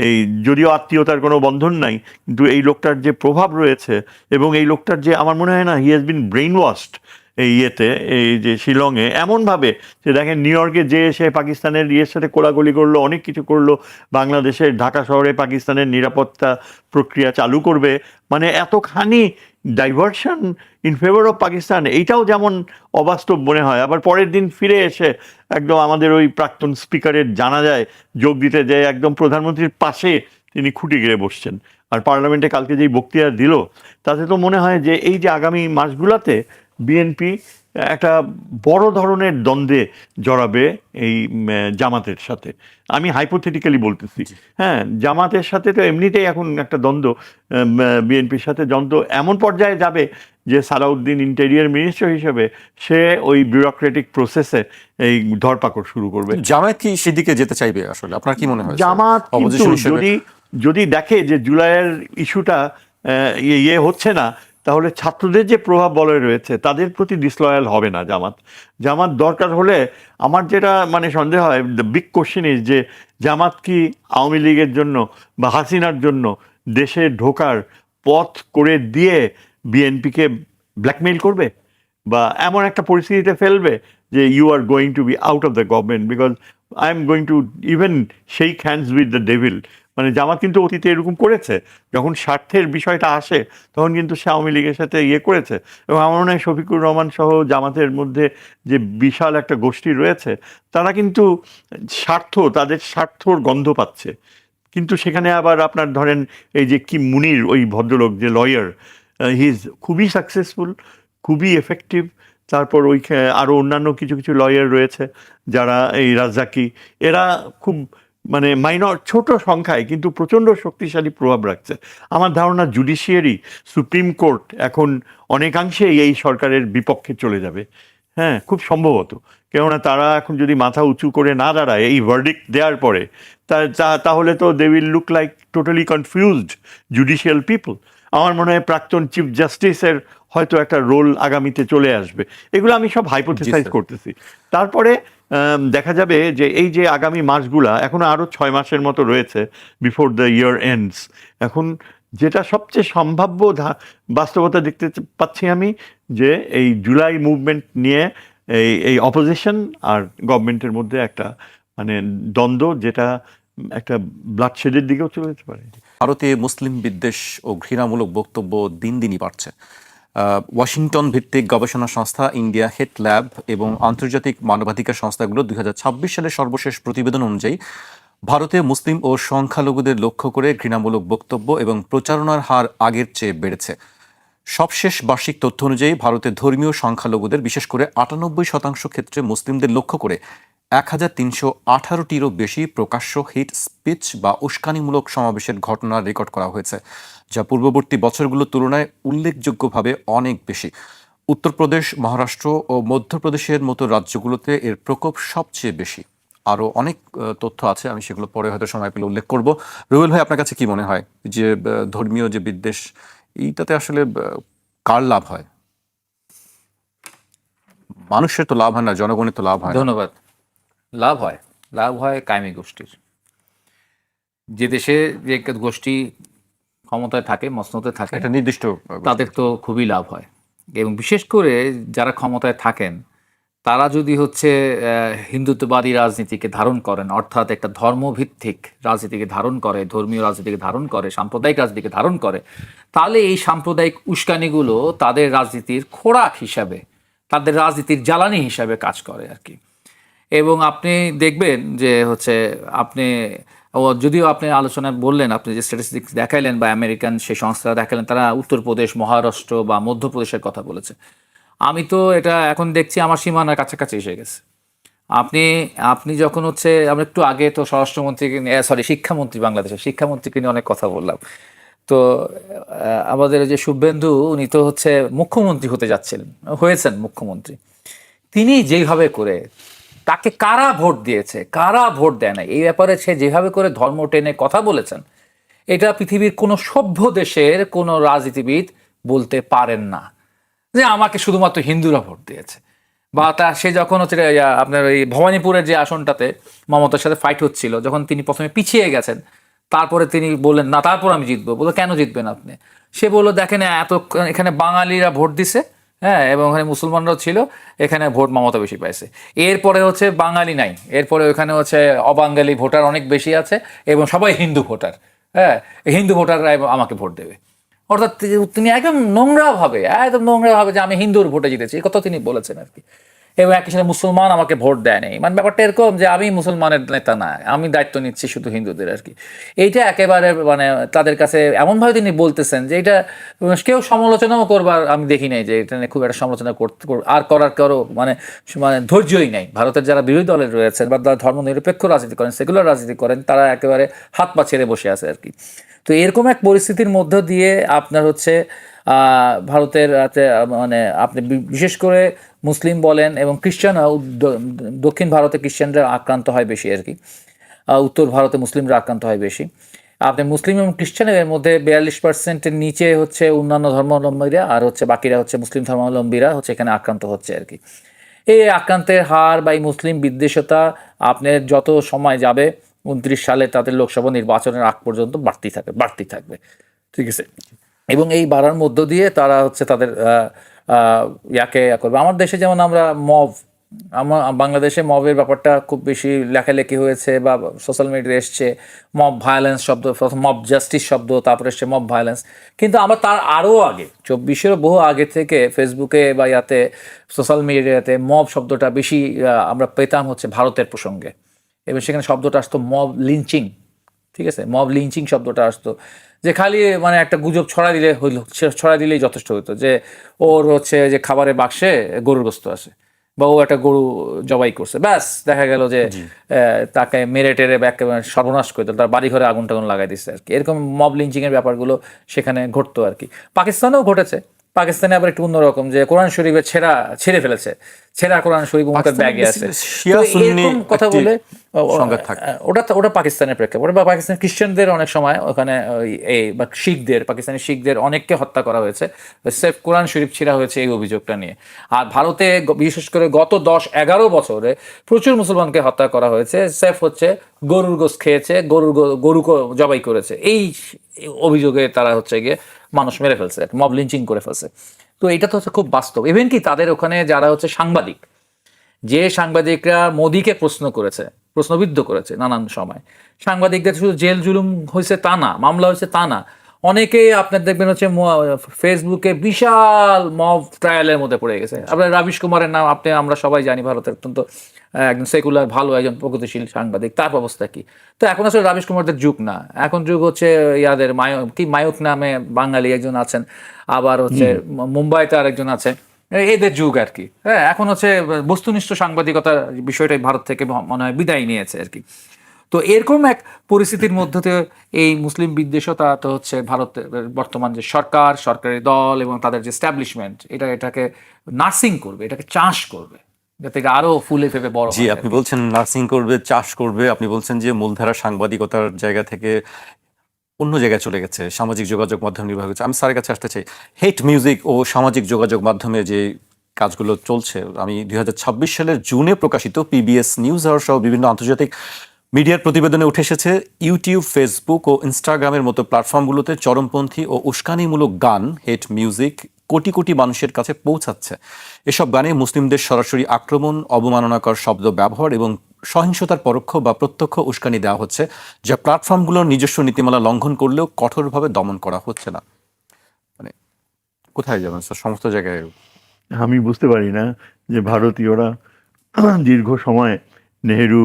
Speaker 2: এই যদিও আত্মীয়তার কোনো বন্ধন নাই, কিন্তু এই লোকটার যে প্রভাব রয়েছে এবং এই লোকটার যে, আমার মনে হয় না he has been brain washed এই ইয়েতে, এই যে শিলংয়ে এমনভাবে যে দেখেন নিউ ইয়র্কে যে এসে পাকিস্তানের ইয়ের সাথে কোলাগুলি করলো, অনেক কিছু করলো, বাংলাদেশের ঢাকা শহরে পাকিস্তানের নিরাপত্তা প্রক্রিয়া চালু করবে, মানে এতখানি diversion in favour of Pakistan, এইটাও যেমন অবাস্তব মনে হয়। আবার পরের দিন ফিরে এসে একদম আমাদের ওই প্রাক্তন স্পিকারের জানা যায় যোগ দিতে, যে একদম প্রধানমন্ত্রীর পাশে তিনি খুঁটি গেড়ে বসছেন। আর পার্লামেন্টে কালকে যেই বক্তৃতা দিল, তাতে তো মনে হয় যে এই যে আগামী মাসগুলোতে বিএনপি একটা বড় ধরনের দ্বন্দ্বে জড়াবে এই জামাতের সাথে। আমি হাইপোথেটিক্যালি বলতেছি, হ্যাঁ, জামাতের সাথে তো এমনিতেই এখন একটা দ্বন্দ্ব, বিএনপির সাথে দ্বন্দ্ব এমন পর্যায়ে যাবে যে সালাউদ্দিন ইন্টেরিয়র মিনিস্টার হিসেবে সে ওই বিউরোক্রেটিক প্রসেসে এই ধরপাকড় শুরু করবে।
Speaker 1: জামায়াত কি সেদিকে যেতে চাইবে আসলে, আপনার কি মনে হয়?
Speaker 2: জামাত কিন্তু
Speaker 1: অপোজিশন হিসেবে
Speaker 2: যদি যদি দেখে যে জুলাইয়ের ইস্যুটা ইয়ে হচ্ছে না, তাহলে ছাত্রদের যে প্রভাব বলয় রয়েছে তাদের প্রতি ডিসলয়াল হবে না জামাত। জামাত দরকার হলে, আমার যেটা মানে সন্দেহ হয়, দ্য বিগ কোশ্চেন ইজ যে জামাত কি আওয়ামী লীগের জন্য বা হাসিনার জন্য দেশে ঢোকার পথ করে দিয়ে বিএনপিকে ব্ল্যাকমেইল করবে, বা এমন একটা পরিস্থিতিতে ফেলবে যে you are going to be out of the government because I am going to even shake hands with the devil. মানে জামাত কিন্তু অতীতে এরকম করেছে, যখন স্বার্থের বিষয়টা আসে তখন কিন্তু সে আওয়ামী লীগের সাথে ইয়ে করেছে। এবং আমার মনে হয় শফিকুর রহমান সহ জামাতের মধ্যে যে বিশাল একটা গোষ্ঠী রয়েছে, তারা কিন্তু তাদের স্বার্থর গন্ধ পাচ্ছে। কিন্তু সেখানে আবার আপনার ধরেন এই যে কি মুনির, ওই ভদ্রলোক যে লয়ার, হি ইজ খুবই সাকসেসফুল, খুবই এফেক্টিভ। তারপর ওই আরও অন্যান্য কিছু কিছু লয়ার রয়েছে যারা, এই রাজ্জাকি, এরা খুব মানে মাইনর ছোট সংখ্যায় কিন্তু প্রচণ্ড শক্তিশালী প্রভাব রাখছে। আমার ধারণা জুডিশিয়ারি, সুপ্রিম কোর্ট এখন অনেকাংশেই এই সরকারের বিপক্ষে চলে যাবে, হ্যাঁ, খুব সম্ভবত। কেননা তারা এখন যদি মাথা উঁচু করে না দাঁড়ায় এই ভার্ডিক্ট দেওয়ার পরে, তাহলে তো they will look like totally confused judicial people. আমার মনে হয় প্রাক্তন চিফ জাস্টিসের হয়তো একটা রোল আগামীতে চলে আসবে। এগুলো আমি সব হাইপোথেসাইজ করতেছি। তারপরে দেখা যাবে যে এই যে আগামী মাসগুলা, এখনো আরও 6 মাসের মতো রয়েছে বিফোর দ্য ইয়ার এন্ডস। এখন যেটা সবচেয়ে সম্ভাব্য বাস্তবতা দেখতে পাচ্ছি আমি, যে এই জুলাই মুভমেন্ট নিয়ে এই অপোজিশন আর গভর্নমেন্টের মধ্যে একটা মানে দ্বন্দ্ব, যেটা একটা ব্লাডশেডের দিকেও চলে যেতে পারে।
Speaker 1: ভারতে মুসলিম বিদ্বেষ ও ঘৃণামূলক বক্তব্য দিন দিনই বাড়ছে। ওয়াশিংটন ভিত্তিক গবেষণা সংস্থা ইন্ডিয়া হেট ল্যাব এবং আন্তর্জাতিক মানবাধিকার সংস্থাগুলো 2026 সালের সর্বশেষ প্রতিবেদন অনুযায়ী ভারতে মুসলিম ও সংখ্যালঘুদের লক্ষ্য করে ঘৃণামূলক বক্তব্য এবং প্রচারণার হার আগের চেয়ে বেড়েছে। সবশেষ বার্ষিক তথ্য অনুযায়ী ভারতের ধর্মীয় সংখ্যালঘুদের, বিশেষ করে 98% ক্ষেত্রে মুসলিমদের লক্ষ্য করে 1318টিরও বেশি প্রকাশ্য হিট স্পিচ বা উস্কানিমূলক সমাবেশের ঘটনা রেকর্ড করা হয়েছে, যা পূর্ববর্তী বছরগুলোর তুলনায় উল্লেখযোগ্যভাবে অনেক বেশি। উত্তরপ্রদেশ, মহারাষ্ট্র ও মধ্যপ্রদেশের মতো রাজ্যগুলোতে এর প্রকোপ সবচেয়ে বেশি। আরও অনেক তথ্য আছে, আমি সেগুলো পরে হয়তো সময় পেলে উল্লেখ করব। রুবেল ভাই, আপনার কাছে কি মনে হয় যে ধর্মীয় যে বিদ্বেষ, এইটাতে আসলে কার লাভ হয়? মানুষের তো লাভ হয় না, জনগণের তো লাভ হয় না।
Speaker 3: ধন্যবাদ। লাভ হয় কায়েমি গোষ্ঠীর। যে দেশে যে গোষ্ঠী ক্ষমতায় থাকে, মসনদে থাকে,
Speaker 1: একটা নির্দিষ্ট
Speaker 3: তাদের তো খুবই লাভ হয়। এবং বিশেষ করে যারা ক্ষমতায় থাকেন, তারা যদি হচ্ছে হিন্দুত্ববাদী রাজনীতিকে ধারণ করেন, অর্থাৎ একটা ধর্মভিত্তিক রাজনীতিকে ধারণ করে, ধর্মীয় রাজনীতিকে ধারণ করে, সাম্প্রদায়িক রাজনীতিকে ধারণ করে, তাহলে এই সাম্প্রদায়িক উস্কানিগুলো তাদের রাজনীতির খোরাক হিসাবে, তাদের রাজনীতির জ্বালানি হিসাবে কাজ করে আর কি। এবং আপনি দেখবেন যে হচ্ছে যদিও আপনি আলোচনায় বললেন, আপনি যে স্ট্যাটিস্টিক্স দেখাইলেন বা আমেরিকান সেই সংস্থা দেখালেন, তারা উত্তরপ্রদেশ, মহারাষ্ট্র বা মধ্যপ্রদেশের কথা বলেছে। আমি তো এটা এখন দেখছি আমার সীমানার কাছাকাছি এসে গেছে। আপনি যখন হচ্ছে, আমরা একটু আগে তো স্বরাষ্ট্রমন্ত্রীকে শিক্ষামন্ত্রী, বাংলাদেশের শিক্ষামন্ত্রীকে নিয়ে অনেক কথা বললাম। তো আমাদের যে শুভেন্দু, উনি তো হচ্ছে মুখ্যমন্ত্রী হয়েছেন মুখ্যমন্ত্রী। তিনি যেভাবে করে, তাকে কারা ভোট দিয়েছে, কারা ভোট দেয় না, এই ব্যাপারে সে যেভাবে করে ধর্ম টেনে কথা বলেছেন, এটা পৃথিবীর কোনো সভ্য দেশের কোনো রাজনীতিবিদ বলতে পারেন না যে আমাকে শুধুমাত্র হিন্দুরা ভোট দিয়েছে। বা সে যখন হচ্ছে আপনার ওই ভবানীপুরের যে আসনটাতে মমতার সাথে ফাইট হচ্ছিল, যখন তিনি প্রথমে পিছিয়ে গেছেন, তারপরে তিনি বললেন না, তারপর আমি জিতবো। বললো কেন জিতবেন আপনি? সে বললো দেখেন, এখানে বাঙালিরা ভোট দিছে, হ্যাঁ, এবং ওখানে মুসলমানরাও ছিল, এখানে ভোট মমতা বেশি পাইছে। এরপরে হচ্ছে বাঙালি নাই, এরপরে ওখানে হচ্ছে অবাঙালি ভোটার অনেক বেশি আছে এবং সবাই হিন্দু ভোটার। হ্যাঁ, হিন্দু ভোটাররা আমাকে ভোট দেবে। অর্থাৎ তিনি একদম নোংরা ভাবে যে আমি হিন্দুর ভোটে জিতেছি, এই কথা তিনি বলেছেন আর কি। এবং একই সাথে মুসলমান আমাকে ভোট দেয় নাই, মানে ব্যাপারটা এরকম যে আমি মুসলমানের নেতা না, আমি দায়িত্ব নিচ্ছি শুধু হিন্দুদের আর কি। এইটা একেবারে মানে তাদের কাছে এমনভাবে তিনি বলতেছেন যে এটা কেউ সমালোচনাও করবার আমি দেখি নাই, যে এটা নিয়ে খুব একটা সমালোচনা আর করার কারো মানে মানে ধৈর্যই নাই। ভারতের যারা বিরোধী দলে রয়েছেন বা যারা ধর্মনিরপেক্ষ রাজনীতি করেন, সেকুলার রাজনীতি করেন, তারা একেবারে হাত পা ছেড়ে বসে আছে আর কি। তো এরকম এক পরিস্থিতির মধ্য দিয়ে আপনার হচ্ছে ভারতের মানে আপনি বিশেষ করে মুসলিম বলেন এবং খ্রিস্টান, দক্ষিণ ভারতে খ্রিস্টানরা আক্রান্ত হয় বেশি আর কি, উত্তর ভারতে মুসলিমরা আক্রান্ত হয় বেশি। আপনি মুসলিম এবং খ্রিস্টানের মধ্যে 42%-এর নিচে হচ্ছে অন্যান্য ধর্মাবলম্বীরা, আর হচ্ছে বাকিরা হচ্ছে মুসলিম ধর্মাবলম্বীরা হচ্ছে এখানে আক্রান্ত হচ্ছে আর কি। এই আক্রান্তের হার বা এই মুসলিম বিদ্বেষতা আপনার যত সময় যাবে 29 সালে তাদের লোকসভা নির্বাচনের আগ পর্যন্ত বাড়তি থাকবে, ঠিক আছে। এবং এই বাড়ার মধ্য দিয়ে তারা হচ্ছে তাদের করবে। আমার দেশে যেমন আমরা বাংলাদেশে মবের ব্যাপারটা খুব বেশি লেখালেখি হয়েছে বা সোশ্যাল মিডিয়ায় এসছে, মব ভায়োলেন্স শব্দ, মব জাস্টিস শব্দ, তারপরে এসছে মব ভায়োলেন্স। কিন্তু আমরা তার আরও আগে 24-এর বহু আগে থেকে ফেসবুকে বা ইয়াতে সোশ্যাল মিডিয়াতে মব শব্দটা বেশি আমরা পেতাম হচ্ছে ভারতের প্রসঙ্গে, এবং সেখানে শব্দটা আসতো মব লিঞ্চিং, ঠিক আছে। মব লিঞ্চিং শব্দটা আসতো যে খালি মানে একটা গুজব ছড়া দিলেই যথেষ্ট হতো যে ওর হচ্ছে যে খাবারের বাক্সে গরুর গোস্ত আছে বা ও একটা গরু জবাই করছে, ব্যাস দেখা গেল যে তাকে মেরে টেরে একেবারে সর্বনাশ করে দিল, তার বাড়ি ঘরে আগুন টাগুন লাগাই দিচ্ছে আর কি। এরকম মব লিঞ্চিংয়ের ব্যাপারগুলো সেখানে ঘটতো আর কি। পাকিস্তানেও ঘটেছে। পাকিস্তানে আবার একটু অন্যরকম, যে কোরআন শরীফে ছেড়ে ফেলেছে, ছেঁড়া কোরআন শরীফ ওদের ব্যাগে আছে।
Speaker 1: শিয়া সুন্নি
Speaker 3: এরকম কথা বলে
Speaker 1: সংঘাত থাকে।
Speaker 3: ওটা পাকিস্তানের প্রেক্ষাপটে, বা পাকিস্তানের খ্রিস্টানদের অনেক সময় ওখানে এই বা পাকিস্তানি শিখদের অনেককে হত্যা করা হয়েছে, সেফ কোরআন শরীফ ছেঁড়া হয়েছে এই অভিযোগটা নিয়ে। আর ভারতে বিশেষ করে গত 10-11 বছরে প্রচুর মুসলমানকে হত্যা করা হয়েছে, সেফ হচ্ছে গরুর গোশত খেয়েছে, গরু জবাই করেছে, এই অভিযোগে তারা হচ্ছে গিয়ে মানুষ মেরে ফেলছে, মব লিঞ্চিং করে ফেলছে। তো এটা তো হচ্ছে খুব বাস্তব। ইভেন কি তাদের ওখানে যারা হচ্ছে সাংবাদিকরা মোদিকে প্রশ্নবিদ্ধ করেছে নানান সময়, সাংবাদিকদের শুধু জেল জুলুম হয়েছে তা না, মামলা হয়েছে তা না, অনেকেই আপনার দেখবেন হচ্ছে ফেসবুকে বিশাল মব ট্রায়ালের মধ্যে পড়ে গেছে। আপনার রাবিশ কুমারের নাম আমরা সবাই জানি, ভারতের অত্যন্ত একজন সেকুলার ভালো একজন প্রগতিশীল সাংবাদিক, তার অবস্থা কি। তো এখন আসলে রাবিশ কুমারদের যুগ না, এখন যুগ হচ্ছে ইয়াদের মায়ুক নামে বাঙালি একজন আছেন, আবার হচ্ছে মুম্বাইতে আরেকজন আছে, এদের যুগ আর কি। হ্যাঁ, এখন হচ্ছে বস্তুনিষ্ঠ সাংবাদিকতার বিষয়টাই ভারত থেকে মনে হয় বিদায় নিয়েছে আর কি। তো এরকম এক পরিস্থিতির মধ্যে দিয়ে এই মুসলিম বিদ্বেষতা তো হচ্ছে ভারতের বর্তমান যে সরকারি দল এবং তাদের যে এস্টাবলিশমেন্ট, এটাকে নার্সিং করবে, এটাকে চাষ করবে, যাতে এটা আরো ফুলে ফেপে বড়
Speaker 1: জি,
Speaker 3: হয়।
Speaker 1: আপনি বলছেন নার্সিং করবে, চাষ করবে, আপনি বলছেন যে মূলধারা সাংবাদিকতার জায়গা থেকে অন্য জায়গায় চলে গেছে, সামাজিক যোগাযোগ মাধ্যম নির্ভর হচ্ছে। আমি স্যারের কাছে আসতে চাই, হেট মিউজিক ও সামাজিক যোগাযোগ মাধ্যমে যে কাজগুলো চলছে, আমি 2026 সালের জুনে প্রকাশিত পিবিএস নিউজ আওয়ার সহ বিভিন্ন আন্তর্জাতিক মিডিয়ার প্রতিবেদনে উঠে এসেছে ইউটিউব, ফেসবুক ও ইনস্টাগ্রামের মতো প্ল্যাটফর্মগুলোতে চরমপন্থী ও উস্কানিমূলক গান, হেট মিউজিক কোটি কোটি মানুষের কাছে পৌঁছাচ্ছে। এসব গানে মুসলিমদের সরাসরি আক্রমণ, অবমাননাকর শব্দ ব্যবহার এবং সহিংসতার পরোক্ষ বা প্রত্যক্ষ উস্কানি দেওয়া হচ্ছে, যা প্ল্যাটফর্মগুলোর নিজস্ব নীতিমালা লঙ্ঘন করলেও কঠোরভাবে দমন করা হচ্ছে না। মানে কোথায় যাবেন স্যার, সমস্ত জায়গায়?
Speaker 2: আমি বুঝতে পারি না যে ভারতীয়রা দীর্ঘ সময় নেহেরু,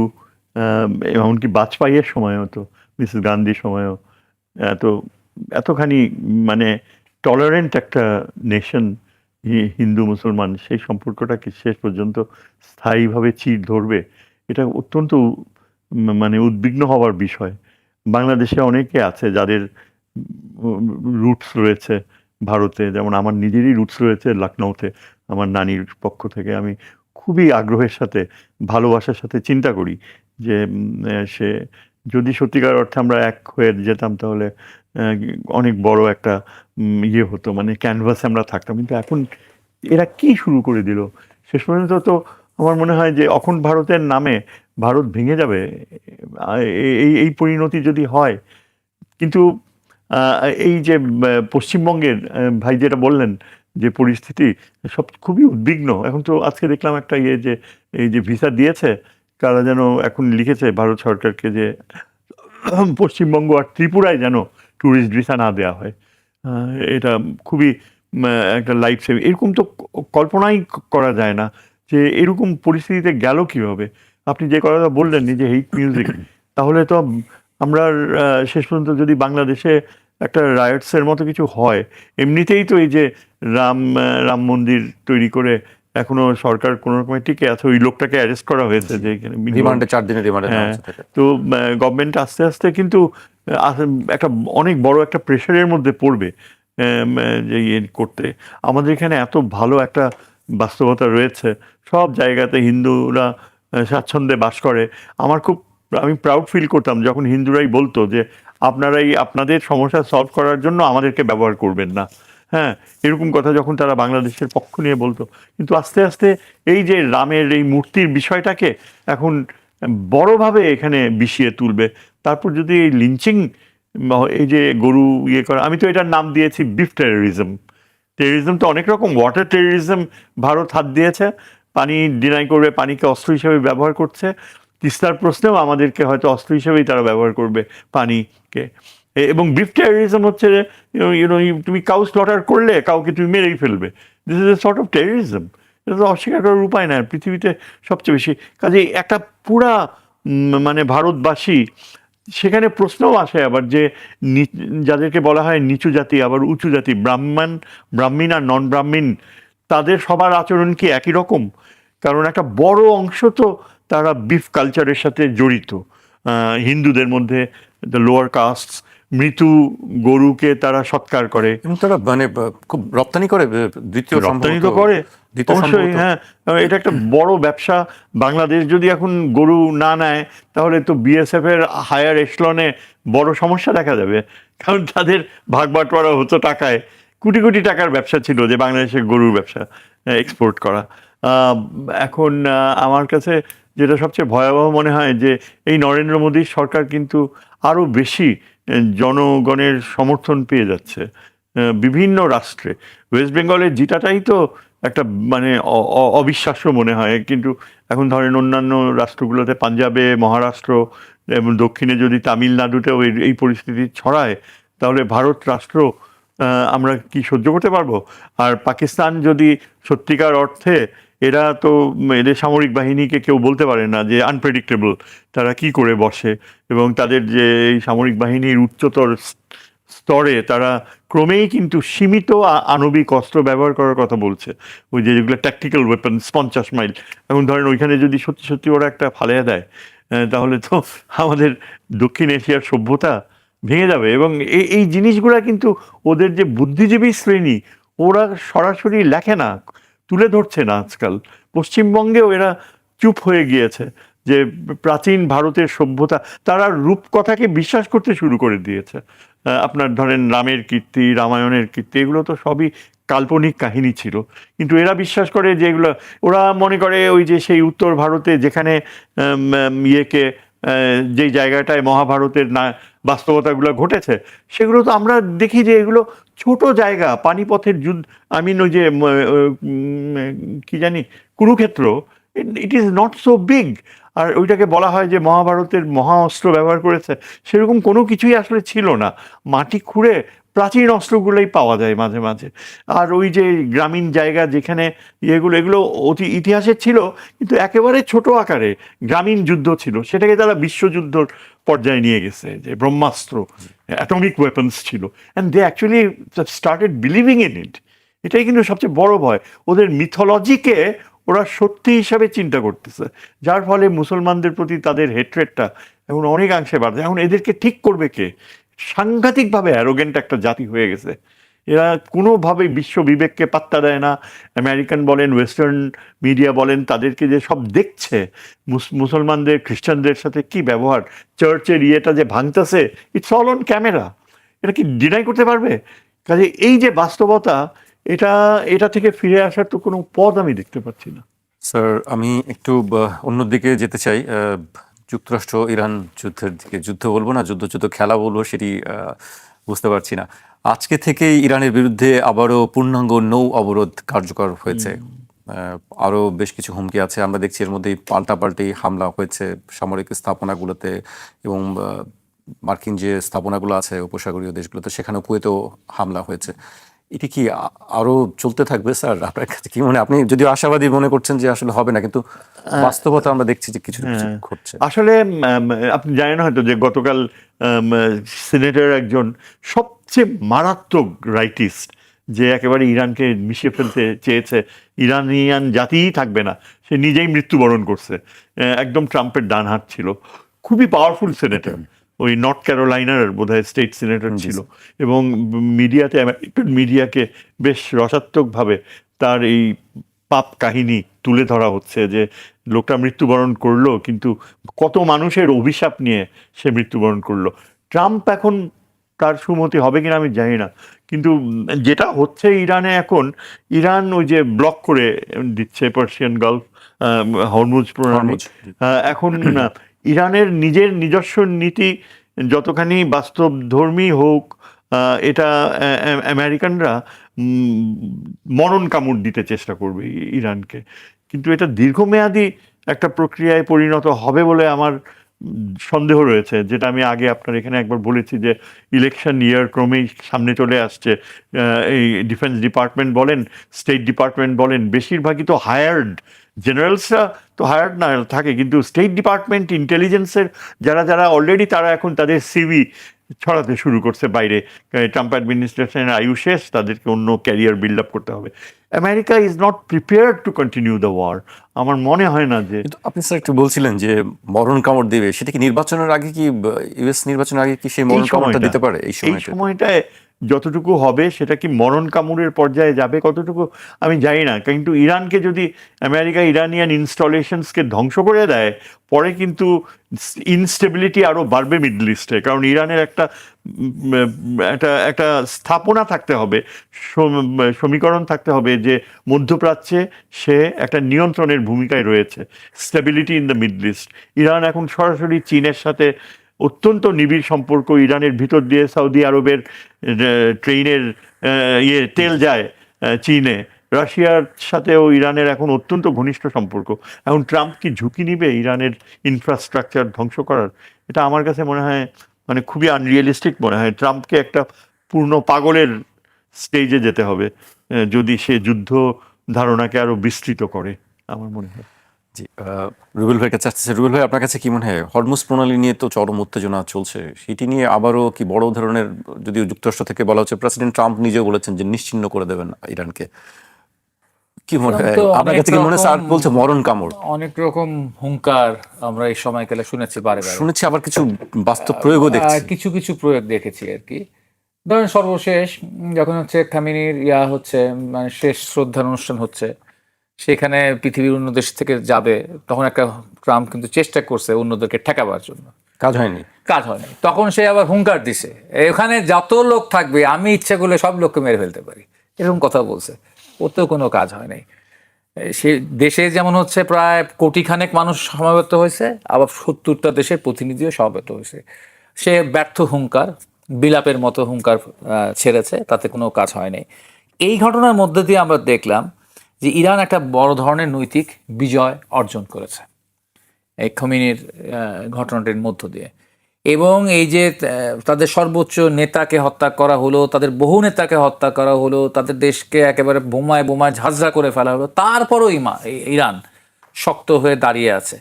Speaker 2: এমনকি বাজপেয়ীর সময়ও, তো মিসেস গান্ধীর সময়ও এতখানি মানে টলারেন্ট একটা নেশন হিন্দু মুসলমান, সেই সম্পর্কটাকে শেষ পর্যন্ত স্থায়ীভাবে চির ধরবে, এটা অত্যন্ত মানে উদ্বিগ্ন হওয়ার বিষয়। বাংলাদেশে অনেকে আছে যাদের রুটস রয়েছে ভারতে, যেমন আমার নিজেরই রুটস রয়েছে লখনৌতে, আমার নানির পক্ষ থেকে। আমি খুবই আগ্রহের সাথে, ভালোবাসার সাথে চিন্তা করি যে সে যদি সত্যিকার অর্থে আমরা এক হয়ে যেতাম, তাহলে অনেক বড় একটা ইয়ে হতো, মানে ক্যানভাসে আমরা থাকতাম। কিন্তু এখন এরা কি শুরু করে দিল, শেষ পর্যন্ত তো আমার মনে হয় যে অখণ্ড ভারতের নামে ভারত ভেঙে যাবে, এই পরিণতি যদি হয়। কিন্তু এই যে পশ্চিমবঙ্গের ভাই যেটা বললেন যে পরিস্থিতি, সব খুবই উদ্বিগ্ন। এখন তো আজকে দেখলাম একটা যে এই যে ভিসা দিয়েছে, কারা যেন এখন লিখেছে ভারত সরকারকে যে পশ্চিমবঙ্গ আর ত্রিপুরায় যেন ট্যুরিস্ট ভিসা না দেওয়া হয়। এটা খুবই একটা লাইফ সেভিং। এরকম তো কল্পনাই করা যায় না যে এরকম পরিস্থিতিতে গেল কিভাবে। আপনি যে কথাটা বললেন যে হেইট মিউজিক, তাহলে তো আমরা শেষ পর্যন্ত যদি বাংলাদেশে একটা রায়টসের মতো কিছু হয়, এমনিতেই তো এই যে রাম মন্দির তৈরি করে এখনো সরকার কোনো রকমের টিকে আছে, ওই লোকটাকে অ্যারেস্ট করা হয়েছে যে এখানে
Speaker 1: রিমান্ডে 4 দিনের রিমান্ডে নেওয়া
Speaker 2: হ্যাঁ।
Speaker 1: হচ্ছে তাকে।
Speaker 2: তো গভর্নমেন্ট আস্তে আস্তে কিন্তু একটা অনেক বড় একটা প্রেশারের মধ্যে পড়বে যে ইয়ে করতে। আমাদের এখানে এত ভালো একটা বাস্তবতা রয়েছে, সব জায়গাতে হিন্দুরা স্বাচ্ছন্দ্যে বাস করে। আমি প্রাউড ফিল করতাম যখন হিন্দুরাই বলতো যে আপনারাই আপনাদের সমস্যা সলভ করার জন্য আমাদেরকে ব্যবহার করবেন না। হ্যাঁ, এরকম কথা যখন তারা বাংলাদেশের পক্ষ নিয়ে বলতো। কিন্তু আস্তে আস্তে এই যে রামের এই মূর্তির বিষয়টাকে এখন বড়ভাবে এখানে বিষিয়ে তুলবে। তারপর যদি এই লিঞ্চিং, এই যে গরু ইয়ে করা, আমি তো এটার নাম দিয়েছি বিফ টেরোরিজম। টেরোরিজম তো অনেক রকম। ওয়াটার টেরোরিজম ভারত হাত দিয়েছে, পানি ডিনাই করবে, পানিকে অস্ত্র হিসেবে ব্যবহার করছে। তিস্তার প্রশ্নেও আমাদেরকে হয়তো অস্ত্র হিসেবেই তারা ব্যবহার করবে পানিকে। এবং বিফ টেরোরিজম হচ্ছে তুমি কাউ স্লটার করলে কাউকে তুমি মেরেই ফেলবে। This is a sort of terrorism. এটা তো অস্বীকার করার উপায় নাই পৃথিবীতে সবচেয়ে বেশি। কাজেই একটা পুরা মানে ভারতবাসী, সেখানে প্রশ্নও আসে আবার যে যাদেরকে বলা হয় নিচু জাতি আবার উঁচু জাতি, ব্রাহ্মীণ আর নন ব্রাহ্মীণ, তাদের সবার আচরণ কি একই রকম? কারণ একটা বড় অংশ তো তারা বিফ কালচারের সাথে জড়িত। হিন্দুদের মধ্যে দ্য লোয়ার কাস্ট মৃত্যু গরুকে তারা সৎকার করে
Speaker 1: এবং তারা মানে খুব রপ্তানি করে, দ্বিতীয়
Speaker 2: রপ্তানি
Speaker 1: সম্ভবত
Speaker 2: তো করে
Speaker 1: দ্বিতীয়
Speaker 2: অবশ্যই।
Speaker 1: সম্ভবত।
Speaker 2: হ্যাঁ, এটা একটা বড় ব্যবসা। বাংলাদেশ যদি এখন গরু না নেয় তাহলে তো বিএসএফ এর হায়ার এশলনে বড় সমস্যা দেখা যাবে। কারণ তাদের ভাগ বাটোয়ারা হতো টাকায়, কোটি কোটি টাকার ব্যবসা ছিল যে বাংলাদেশের গরুর ব্যবসা এক্সপোর্ট করা। এখন আমার কাছে যেটা সবচেয়ে ভয়াবহ মনে হয় যে এই নরেন্দ্র মোদীর সরকার কিন্তু আরও বেশি জনগণের সমর্থন পেয়ে যাচ্ছে বিভিন্ন রাষ্ট্রে। ওয়েস্ট বেঙ্গলের জিতাটাই তো একটা মানে অবিশ্বাস্য মনে হয়, কিন্তু এখন ধরেন অন্যান্য রাষ্ট্রগুলোতে, পাঞ্জাবে, মহারাষ্ট্র এবং দক্ষিণে যদি তামিলনাড়ুতেও এই পরিস্থিতি ছড়ায়, তাহলে ভারত রাষ্ট্র আমরা কি সহ্য করতে পারবো? আর পাকিস্তান যদি সত্যিকার অর্থে, এরা তো এদের সামরিক বাহিনীকে কেউ বলতে পারে না যে আনপ্রেডিক্টেবল, তারা কি করে বসে, এবং তাদের যে এই সামরিক বাহিনীর উচ্চতর স্তরে তারা ক্রমেই কিন্তু সীমিত আণবিক অস্ত্র ব্যবহার করার কথা বলছে। ওই যে যেগুলো ট্যাকটিক্যাল ওয়েপন্স 50 মাইল, এখন ধরেন ওইখানে যদি সত্যি সত্যি ওরা একটা ফালিয়ে দেয়, তাহলে তো আমাদের দক্ষিণ এশিয়ার সভ্যতা ভেঙে যাবে। এবং এই জিনিসগুলা কিন্তু ওদের যে বুদ্ধিজীবী শ্রেণী, ওরা সরাসরি লেখে না, তুলে ধরছে না আজকাল। পশ্চিমবঙ্গেও এরা চুপ হয়ে গিয়েছে যে প্রাচীন ভারতের সভ্যতা, তারা রূপকথাকে বিশ্বাস করতে শুরু করে দিয়েছে। আপনার ধরেন রামের কীর্তি, রামায়ণের কীর্তি, এগুলো তো সবই কাল্পনিক কাহিনী ছিল, কিন্তু এরা বিশ্বাস করে যে এগুলো, ওরা মনে করে ওই যে সেই উত্তর ভারতে যেখানে ইয়েকে যেই জায়গাটায় মহাভারতের বাস্তবতাগুলো ঘটেছে, সেগুলো তো আমরা দেখি যে এগুলো ছোট জায়গা। পানিপথের যুদ্ধ, ওই যে কি জানি, Kurukshetra, it is not so big. আর ওইটাকে বলা হয় যে মহাভারতের মহা অস্ত্র ব্যবহার করেছে, সেরকম কোনো কিছুই আসলে ছিল না। মাটি খুঁড়ে প্রাচীন অস্ত্রগুলোই পাওয়া যায় মাঝে মাঝে। আর ওই যে গ্রামীণ জায়গা যেখানে এগুলো অতি ইতিহাসের ছিল, কিন্তু একেবারে ছোট আকারে গ্রামীণ যুদ্ধ ছিল, সেটাকে তারা বিশ্বযুদ্ধর পর্যায়ে নিয়ে গেছে, যে ব্রহ্মাস্ত্র, অ্যাটমিক ওয়েপন্স ছিল, and they actually started believing in it. এটাই কিন্তু সবচেয়ে বড় ভয়, ওদের মিথোলজিকে ওরা সত্যি হিসাবে চিন্তা করতেছে, যার ফলে মুসলমানদের প্রতি তাদের হেট্রেটটা এখন অনেকাংশে বাড়ছে। এখন এদেরকে ঠিক করবে কে? সাংঘাতিকভাবে অ্যারোগেন্ট একটা জাতি হয়ে গেছে এরা, কোনোভাবেই বিশ্ব বিবেককে পাত্তা দেয় না। আমেরিকান বলেন, ওয়েস্টার্ন মিডিয়া বলেন, তাদেরকে যে সব দেখছে, মুসলমানদের খ্রিস্টানদের সাথে কি ব্যবহার, চার্চের ইয়েটা যে ভাঙতেছে, ইটস অল অন ক্যামেরা, এটা কি ডিনাই করতে পারবে? কাজে এই যে বাস্তবতা, এটা থেকে ফিরে আসার তো কোনো পথ আমি দেখতে পাচ্ছি না।
Speaker 1: স্যার, আমি একটু অন্যদিকে যেতে চাই। যুক্তরাষ্ট্র ইরান যুদ্ধের দিকে, যুদ্ধ বলবো না, যুদ্ধ খেলা বলবো, সেটি বুঝতে পারছি না। আজকে থেকে ইরানের বিরুদ্ধে আবারও পূর্ণাঙ্গ নৌ অবরোধ কার্যকর হয়েছে। আরও বেশ কিছু হুমকি আছে। আমরা দেখছি এর মধ্যেই পাল্টাপাল্টি হামলা হয়েছে সামরিক স্থাপনাগুলোতে, এবং মার্কিন যে স্থাপনাগুলো আছে উপসাগরীয় দেশগুলোতে, সেখানেও কুয়েতেও হামলা হয়েছে। এটি কি আরো চলতে থাকবে স্যার? আপনার কাছে কি মনে, আপনি যদিও আশাবাদী মনে করছেন যে আসলে হবে না, কিন্তু বাস্তবতা আমরা দেখছি যে কিছু কিছু ঘটছে।
Speaker 2: আসলে আপনি জানেন হয়তো যে গতকাল সিনেটের একজন সবচেয়ে মারাত্মক রাইটিস্ট, যে একেবারে ইরানকে মিশিয়ে ফেলতে চেয়েছে, ইরানিয়ান জাতিই থাকবে না, সে নিজেই মৃত্যুবরণ করছে। একদম ট্রাম্পের ডান হাত ছিল, খুবই পাওয়ারফুল সিনেটর, ওই নর্থ ক্যারোলাইনার বোধহয় স্টেট সিনেটর ছিল। এবং মিডিয়াতে, আমেরিকান মিডিয়াকে বেশ রসাত্মকভাবে তার এই পাপ কাহিনী তুলে ধরা হচ্ছে, যে লোকটা মৃত্যুবরণ করলো, কিন্তু কত মানুষের অভিশাপ নিয়ে সে মৃত্যুবরণ করলো। ট্রাম্প এখন তার সুমতি হবে কিনা আমি জানি না, কিন্তু যেটা হচ্ছে ইরানে এখন, ইরান ওই যে ব্লক করে দিচ্ছে পার্সিয়ান গলফ, হরমুজ প্রণালী। এখন ইরানের নিজের নিজস্ব নীতি যতখানি বাস্তবধর্মী হোক, এটা আমেরিকানরা মরণ কামড় দিতে চেষ্টা করবে ইরানকে, কিন্তু এটা দীর্ঘমেয়াদী একটা প্রক্রিয়ায় পরিণত হবে বলে আমার সন্দেহ রয়েছে। যেটা আমি আগে আপনার এখানে একবার বলেছি, যে ইলেকশন ইয়ার ক্রমেই সামনে চলে আসছে। এই ডিফেন্স ডিপার্টমেন্ট বলেন, স্টেট ডিপার্টমেন্ট বলেন, বেশিরভাগই তো হায়ার্ড, জেনারেলসরা তো হায়ার্ড না থাকে, কিন্তু স্টেট ডিপার্টমেন্ট, ইন্টেলিজেন্সের যারা যারা অলরেডি, তারা এখন তাদের সিভি ছড়াতে শুরু করছে বাইরে। ট্রাম্প অ্যাডমিনিস্ট্রেশনের আয়ু শেষ, তাদেরকে অন্য ক্যারিয়ার বিল্ড আপ করতে হবে। America is not prepared to continue the war. আমার মনে হয় না যে,
Speaker 1: কিন্তু আপনি স্যার একটু বলছিলেন যে মরণ কামড় দেবে, সেটা কি নির্বাচনের আগে, কি ইউএস নির্বাচনের আগে কি সেই মরণ কামড়টা দিতে পারে? এই
Speaker 2: সময়টায় যতটুকু হবে সেটা কি মরণ কামড়ের পর্যায়ে যাবে কতটুকু আমি জানি না, কিন্তু ইরানকে যদি আমেরিকা ইরানিয়ান ইনস্টলেশনসকে ধ্বংস করে দেয়, পরে কিন্তু ইনস্টেবিলিটি আরও বাড়বে মিডল ইস্টে। কারণ ইরানের একটা একটা স্থাপনা থাকতে হবে, সমীকরণ থাকতে হবে, যে মধ্যপ্রাচ্যে সে একটা নিয়ন্ত্রণের ভূমিকায় রয়েছে, stability in the middle east. Iran এখন সরাসরি চীনের সাথে অত্যন্ত নিবিড় সম্পর্ক। ইরানের ভিতর দিয়ে সৌদি আরবের ট্রেনের তেল যায় চীনে। রাশিয়ার সাথেও ইরানের এখন অত্যন্ত ঘনিষ্ঠ সম্পর্ক। এখন ট্রাম্প কি ঝুঁকি নিবে ইরানের ইনফ্রাস্ট্রাকচার ধ্বংস করার? এটা আমার কাছে মনে হয় মানে খুবই আনরিয়েলিস্টিক মনে হয়। ট্রাম্পকে একটা পূর্ণ পাগলের স্টেজে যেতে হবে যদি সে যুদ্ধ ধারণাকে আরো বিস্তৃত করে, আমার মনে হয়।
Speaker 1: জি, রুবেল ভাইয়ের কাছে আসছে। রুবেল ভাই, আপনার কাছে কি মনে হয়, হরমুজ প্রণালী নিয়ে তো চরম উত্তেজনা চলছে, সেটি নিয়ে আবারও কি বড় ধরনের, যদিও যুক্তরাষ্ট্র থেকে বলা হচ্ছে, প্রেসিডেন্ট ট্রাম্প নিজেও বলেছেন যে নিশ্চিহ্ন করে দেবেন ইরানকে, কি মনে হয় আপনার কাছে? কি মনে হয়? স্যার বলছে মরণ কামড়,
Speaker 3: অনেক রকম হুঙ্কার আমরা এই সময়কালে শুনেছি, বারে বারে
Speaker 1: শুনেছি, আবার কিছু বাস্তব প্রয়োগও দেখছি,
Speaker 3: কিছু কিছু প্রয়োগ দেখেছি আর কি। ধরেন সর্বশেষ যখন হচ্ছে খামেনির হচ্ছে, মানে শেষ শ্রদ্ধার অনুষ্ঠান হচ্ছে, সেখানে পৃথিবীর অন্য দেশ থেকে যাবে, তখন একটা ট্রাম্প কিন্তু চেষ্টা করছে অন্যদেরকে ঠেকাবার জন্য,
Speaker 1: কাজ হয়নি।
Speaker 3: তখন সে আবার হুঙ্কার দিছে, এখানে যত লোক থাকবে আমি ইচ্ছা করলে সব লোককে মেরে ফেলতে পারি, এরকম কথা বলছে। ওতেও কোনো কাজ হয় নাই। সে দেশে যেমন হচ্ছে প্রায় কোটিখানেক মানুষ সমাবেত হয়েছে, আবার 70টা দেশের প্রতিনিধিও সমাবেত হয়েছে। সে ব্যর্থ হুঙ্কার, বিলাপের মতো হুঙ্কার ছেড়েছে, তাতে কোনো কাজ হয়নি। এই ঘটনার মধ্যে দিয়ে আমরা দেখলাম যে ইরান একটা বড় ধরনের নৈতিক বিজয় অর্জন করেছে এই খোমেনির ঘটনাটির মধ্য দিয়ে। এবং এই যে তাদের সর্বোচ্চ নেতাকে হত্যা করা হলো, তাদের বহু নেতাকে হত্যা করা হলো, তাদের দেশকে একেবারে বোমায় বোমায় ঝাঁঝরা করে ফেলা হলো, তারপরও ইরান শক্ত হয়ে দাঁড়িয়ে আছে।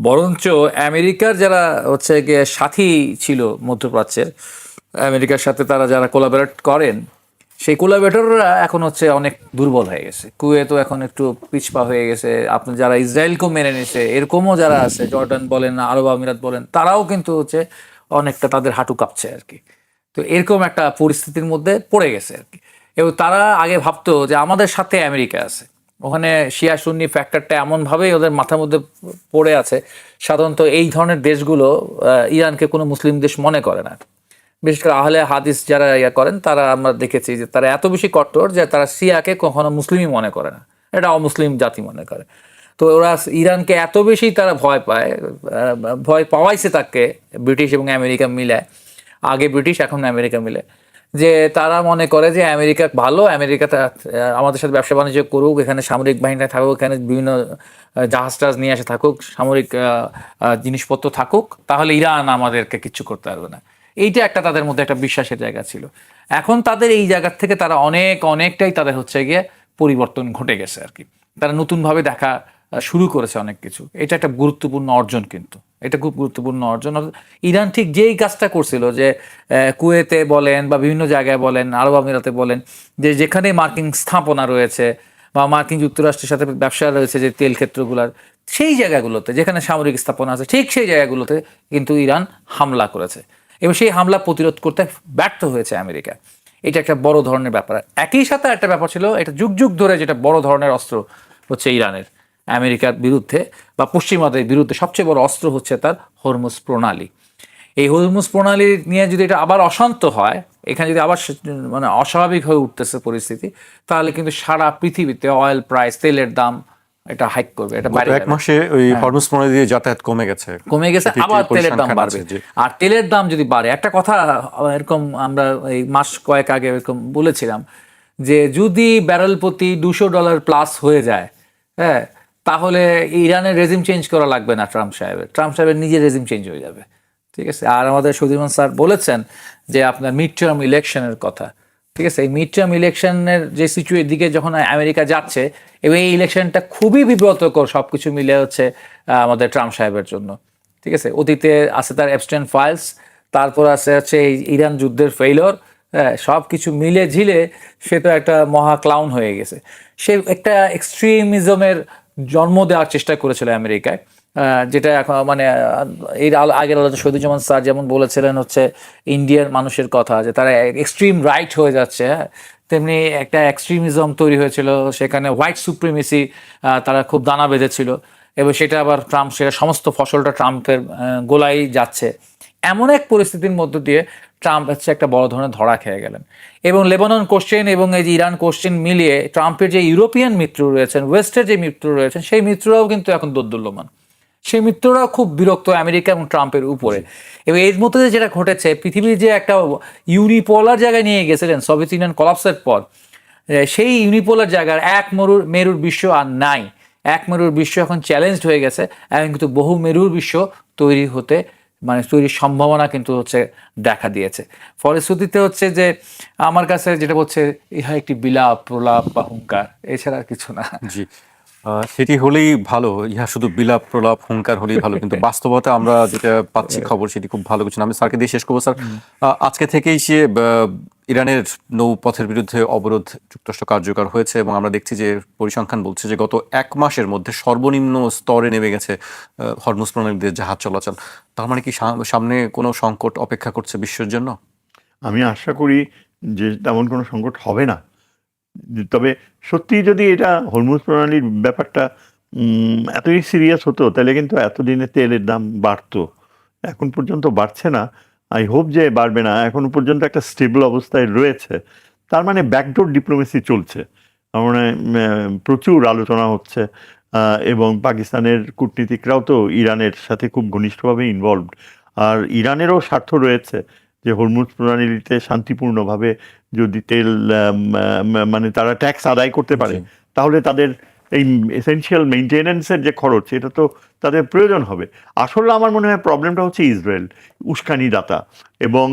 Speaker 3: বরঞ্চ আমেরিকার যারা হচ্ছে গিয়ে সাথী ছিল মধ্যপ্রাচ্যের, আমেরিকার সাথে তারা যারা কোলাবোরেট করেন, সেই কোলাবোরেটররা এখন হচ্ছে অনেক দুর্বল হয়ে গেছে। কুয়েতও এখন একটু পিছপা হয়ে গেছে। আপনি যারা ইসরায়েলকেও মেনে নিছে, এরকমও যারা আছে, জর্ডান বলেন, আরব আমিরাত বলেন, তারাও কিন্তু হচ্ছে অনেকটা তাদের হাঁটু কাঁপছে আর কি। তো এরকম একটা পরিস্থিতির মধ্যে পড়ে গেছে আর কি। এবং তারা আগে ভাবতো যে আমাদের সাথে আমেরিকা আছে, ওখানে শিয়া সুন্নি ফ্যাক্টরটা এমনভাবেই ওদের মাথার মধ্যে পড়ে আছে। সাধারণত এই ধরনের দেশগুলো ইরানকে কোনো মুসলিম দেশ মনে করে না। বিশেষ করে আহলে হাদিস যারা করেন, তারা আমরা দেখেছি যে তারা এত বেশি কট্টর যে তারা শিয়াকে কখনো মুসলিমই মনে করে না, এটা অমুসলিম জাতি মনে করে। তো ওরা ইরানকে এত বেশি তারা ভয় পায়, ভয় পাওয়াইছে তাকে ব্রিটিশ এবং আমেরিকা মিলে। আগে ব্রিটিশ এখন আমেরিকা মিলে, যে তারা মনে করে যে আমেরিকা ভালো, আমেরিকা আমাদের সাথে ব্যবসা বাণিজ্য করুক, এখানে সামরিক বাহিনী থাকুক, এখানে বিভিন্ন জাহাজ টাহাজ নিয়ে আসে থাকুক, সামরিক জিনিসপত্র থাকুক, তাহলে ইরান আমাদেরকে কিচ্ছু করতে পারবে না। এইটা একটা তাদের মধ্যে একটা বিশ্বাসের জায়গা ছিল। এখন তাদের এই জায়গার থেকে তারা অনেকটাই তাদের হচ্ছে গিয়ে পরিবর্তন ঘটে গেছে আর কি। তারা নতুনভাবে দেখা শুরু করেছে অনেক কিছু। এটা একটা গুরুত্বপূর্ণ অর্জন, কিন্তু এটা খুব গুরুত্বপূর্ণ অর্জন। ইরান ঠিক যেই কাজটা করছিল, যে কুয়েতে বলেন বা বিভিন্ন জায়গায় বলেন, আরব আমিরাতে বলেন, যে যেখানে মার্কিন স্থাপনা রয়েছে বা মার্কিন যুক্তরাষ্ট্রের সাথে ব্যবসা রয়েছে, যে তেল ক্ষেত্রগুলোর সেই জায়গাগুলোতে যেখানে সামরিক স্থাপনা আছে, ঠিক সেই জায়গাগুলোতে কিন্তু ইরান হামলা করেছে এবং সেই হামলা প্রতিরোধ করতে ব্যর্থ হয়েছে আমেরিকা। এটা একটা বড় ধরনের ব্যাপার। একই সাথে একটা ব্যাপার ছিল, এটা যুগ যুগ ধরে যেটা বড় ধরনের অস্ত্র হচ্ছে ইরানের আমেরিকার বিরুদ্ধে বা পশ্চিমাদের বিরুদ্ধে সবচেয়ে বড় অস্ত্র হচ্ছে তার হরমুজ প্রণালী। এই হরমুজ প্রণালী নিয়ে যদি এটা আবার অশান্ত হয়, এখানে যদি আবার মানে অস্বাভাবিক হয়ে উঠতেছে পরিস্থিতি, তাহলে কিন্তু সারা পৃথিবীতে অয়েল প্রাইস, তেলের দাম এটা হাইক করবে। এটা
Speaker 1: গত এক মাসে ওই হরমুজ প্রণালী দিয়ে যাতায়াত কমে গেছে,
Speaker 3: আবার তেলের দাম বাড়বে। আর তেলের দাম যদি বাড়ে, একটা কথা এরকম আমরা এই মাস কয়েক আগে এরকম বলেছিলাম, যে যদি ব্যারেল প্রতি $200 প্লাস হয়ে যায়, হ্যাঁ, তাহলে ইরানের রেজিম চেঞ্জ করা লাগবে না ট্রাম্প সাহেবের নিজের রেজিম চেঞ্জ হয়ে যাবে। ঠিক আছে। আর আমাদের সুধীরমান স্যার বলেছেন যে আপনার মিড টার্ম ইলেকশনের কথা। ঠিক আছে। এই মিড টার্ম ইলেকশনের যে দিকে যখন আমেরিকা যাচ্ছে, এবং এই ইলেকশনটা খুবই বিব্রতকর সবকিছু মিলে হচ্ছে আমাদের ট্রাম্প সাহেবের জন্য। ঠিক আছে। অতীতে আছে তার অ্যাবস্টেন ফাইলস, তারপর আছে হচ্ছে এই ইরান যুদ্ধের ফেইলর, হ্যাঁ, সব কিছু মিলে ঝিলে সে তো একটা মহা ক্লাউন হয়ে গেছে। সে একটা এক্সট্রিমিজমের জন্ম দেওয়ার চেষ্টা করেছিল আমেরিকায়, যেটা এখন মানে এর আগের আলোচনা সৈয়দুজ্জামান স্যার যেমন বলেছিলেন হচ্ছে ইন্ডিয়ার মানুষের কথা, যে তারা এক্সট্রিম রাইট হয়ে যাচ্ছে, হ্যাঁ, তেমনি একটা এক্সট্রিমিজম তৈরি হয়েছিল, সেখানে হোয়াইট সুপ্রিমেসি তারা খুব দানা বেঁধেছিল, এবং সেটা আবার ট্রাম্প, সেটা সমস্ত ফসলটা ট্রাম্পের গোলাই যাচ্ছে। এমন এক পরিস্থিতির মধ্য দিয়ে ট্রাম্প হচ্ছে একটা বড় ধরনের ধরা খেয়ে গেলেন। এবং লেবানন কোশ্চেন এবং এই যে ইরান কোশ্চেন মিলিয়ে ট্রাম্পের যে ইউরোপিয়ান মিত্র রয়েছেন, ওয়েস্টের যে মিত্র রয়েছেন, সেই মিত্ররাও কিন্তু এখন দোদুল্যমান। সেই মিত্ররাও খুব বিরক্ত আমেরিকা এবং ট্রাম্পের উপরে। এবং এর মধ্যে যেটা ঘটেছে, পৃথিবীর যে একটা ইউনিপোলার জায়গায় নিয়ে গেছিলেন সোভিয়েত ইউনিয়ন কলাপসের পর, সেই ইউনিপোলার জায়গার এক মেরুর বিশ্ব আর নাই। এক মেরুর বিশ্ব এখন চ্যালেঞ্জড হয়ে গেছে, এবং কিন্তু বহু মেরুর বিশ্ব তৈরি হতে মানে তৈরির সম্ভাবনা কিন্তু হচ্ছে দেখা দিয়েছে। ফলশ্রুতিতে হচ্ছে যে আমার কাছে যেটা বলছে, ইহা একটি বিলাপ প্রলাপ বা হুঙ্কার, এছাড়া আর কিছু না।
Speaker 1: জি, সেটি হলেই ভালো। ইহা শুধু বিলাপ প্রলাপ হুঙ্কার হলেই ভালো, কিন্তু বাস্তবতা আমরা যেটা পাচ্ছি খবর সেটি খুব ভালো কিছু না। আমি স্যারকে দিয়ে শেষ করবো। স্যার, আজকে থেকেই সে ইরানের নৌপথের বিরুদ্ধে অবরোধ যুক্তরাষ্ট্র কার্যকর হয়েছে, এবং আমরা দেখছি যে পরিসংখ্যান বলছে যে গত এক মাসের মধ্যে সর্বনিম্ন স্তরে নেমে গেছে হরমুজ প্রণালী দিয়ে জাহাজ চলাচল। তার মানে কি সামনে কোনো সংকট অপেক্ষা করছে বিশ্বের জন্য?
Speaker 2: আমি আশা করি যে তেমন কোনো সংকট হবে না। তবে সত্যি যদি এটা হরমুজ প্রণালীর ব্যাপারটা এতই সিরিয়াস হতো, তাহলে কিন্তু এতদিনে তেলের দাম বাড়তো। এখন পর্যন্ত বাড়ছে না, আই হোপ যে বাড়বে না। এখন পর্যন্ত একটা স্টেবল অবস্থায় রয়েছে। তার মানে ব্যাকডোর ডিপ্লোমেসি চলছে। আমার মনে হয় প্রচুর আলোচনা হচ্ছে, এবং পাকিস্তানের কূটনীতিকরাও তো ইরানের সাথে খুব ঘনিষ্ঠভাবে ইনভলভড। আর ইরানেরও স্বার্থ রয়েছে যে হরমুজ প্রণালীতে শান্তিপূর্ণভাবে যদি তেল মানে তারা ট্যাক্স আদায় করতে পারে, তাহলে তাদের এই এসেনশিয়াল মেনটেনেন্সের যে খরচ, এটা তো তাদের প্রয়োজন হবে। আসলে আমার মনে হয় প্রবলেমটা হচ্ছে ইসরায়েল উস্কানিদাতা, এবং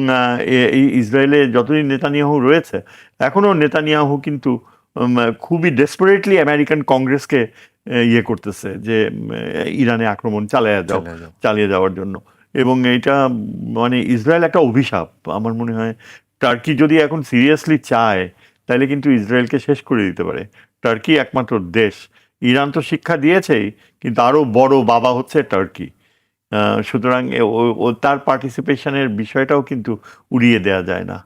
Speaker 2: এই ইসরায়েলে যতদিন নেতানিয়াহু রয়েছে, এখনও নেতানিয়াহু কিন্তু খুবই ডেসপারেটলি আমেরিকান কংগ্রেসকে ইয়ে করতেছে যে ইরানে আক্রমণ চালিয়ে যাওয়ার জন্য। এবং এটা মানে ইসরায়েল একটা অভিশাপ আমার মনে হয়। টার্কি যদি এখন সিরিয়াসলি চায়, তাহলে কিন্তু ইসরায়েলকে শেষ করে দিতে পারে। টার্কি একমাত্র দেশ। ইরান তো শিক্ষা দিয়েছেই, কিন্তু আরও বড় বাবা হচ্ছে টার্কি। সুতরাং তার পার্টিসিপেশনের বিষয়টাও কিন্তু উড়িয়ে দেওয়া যায় না।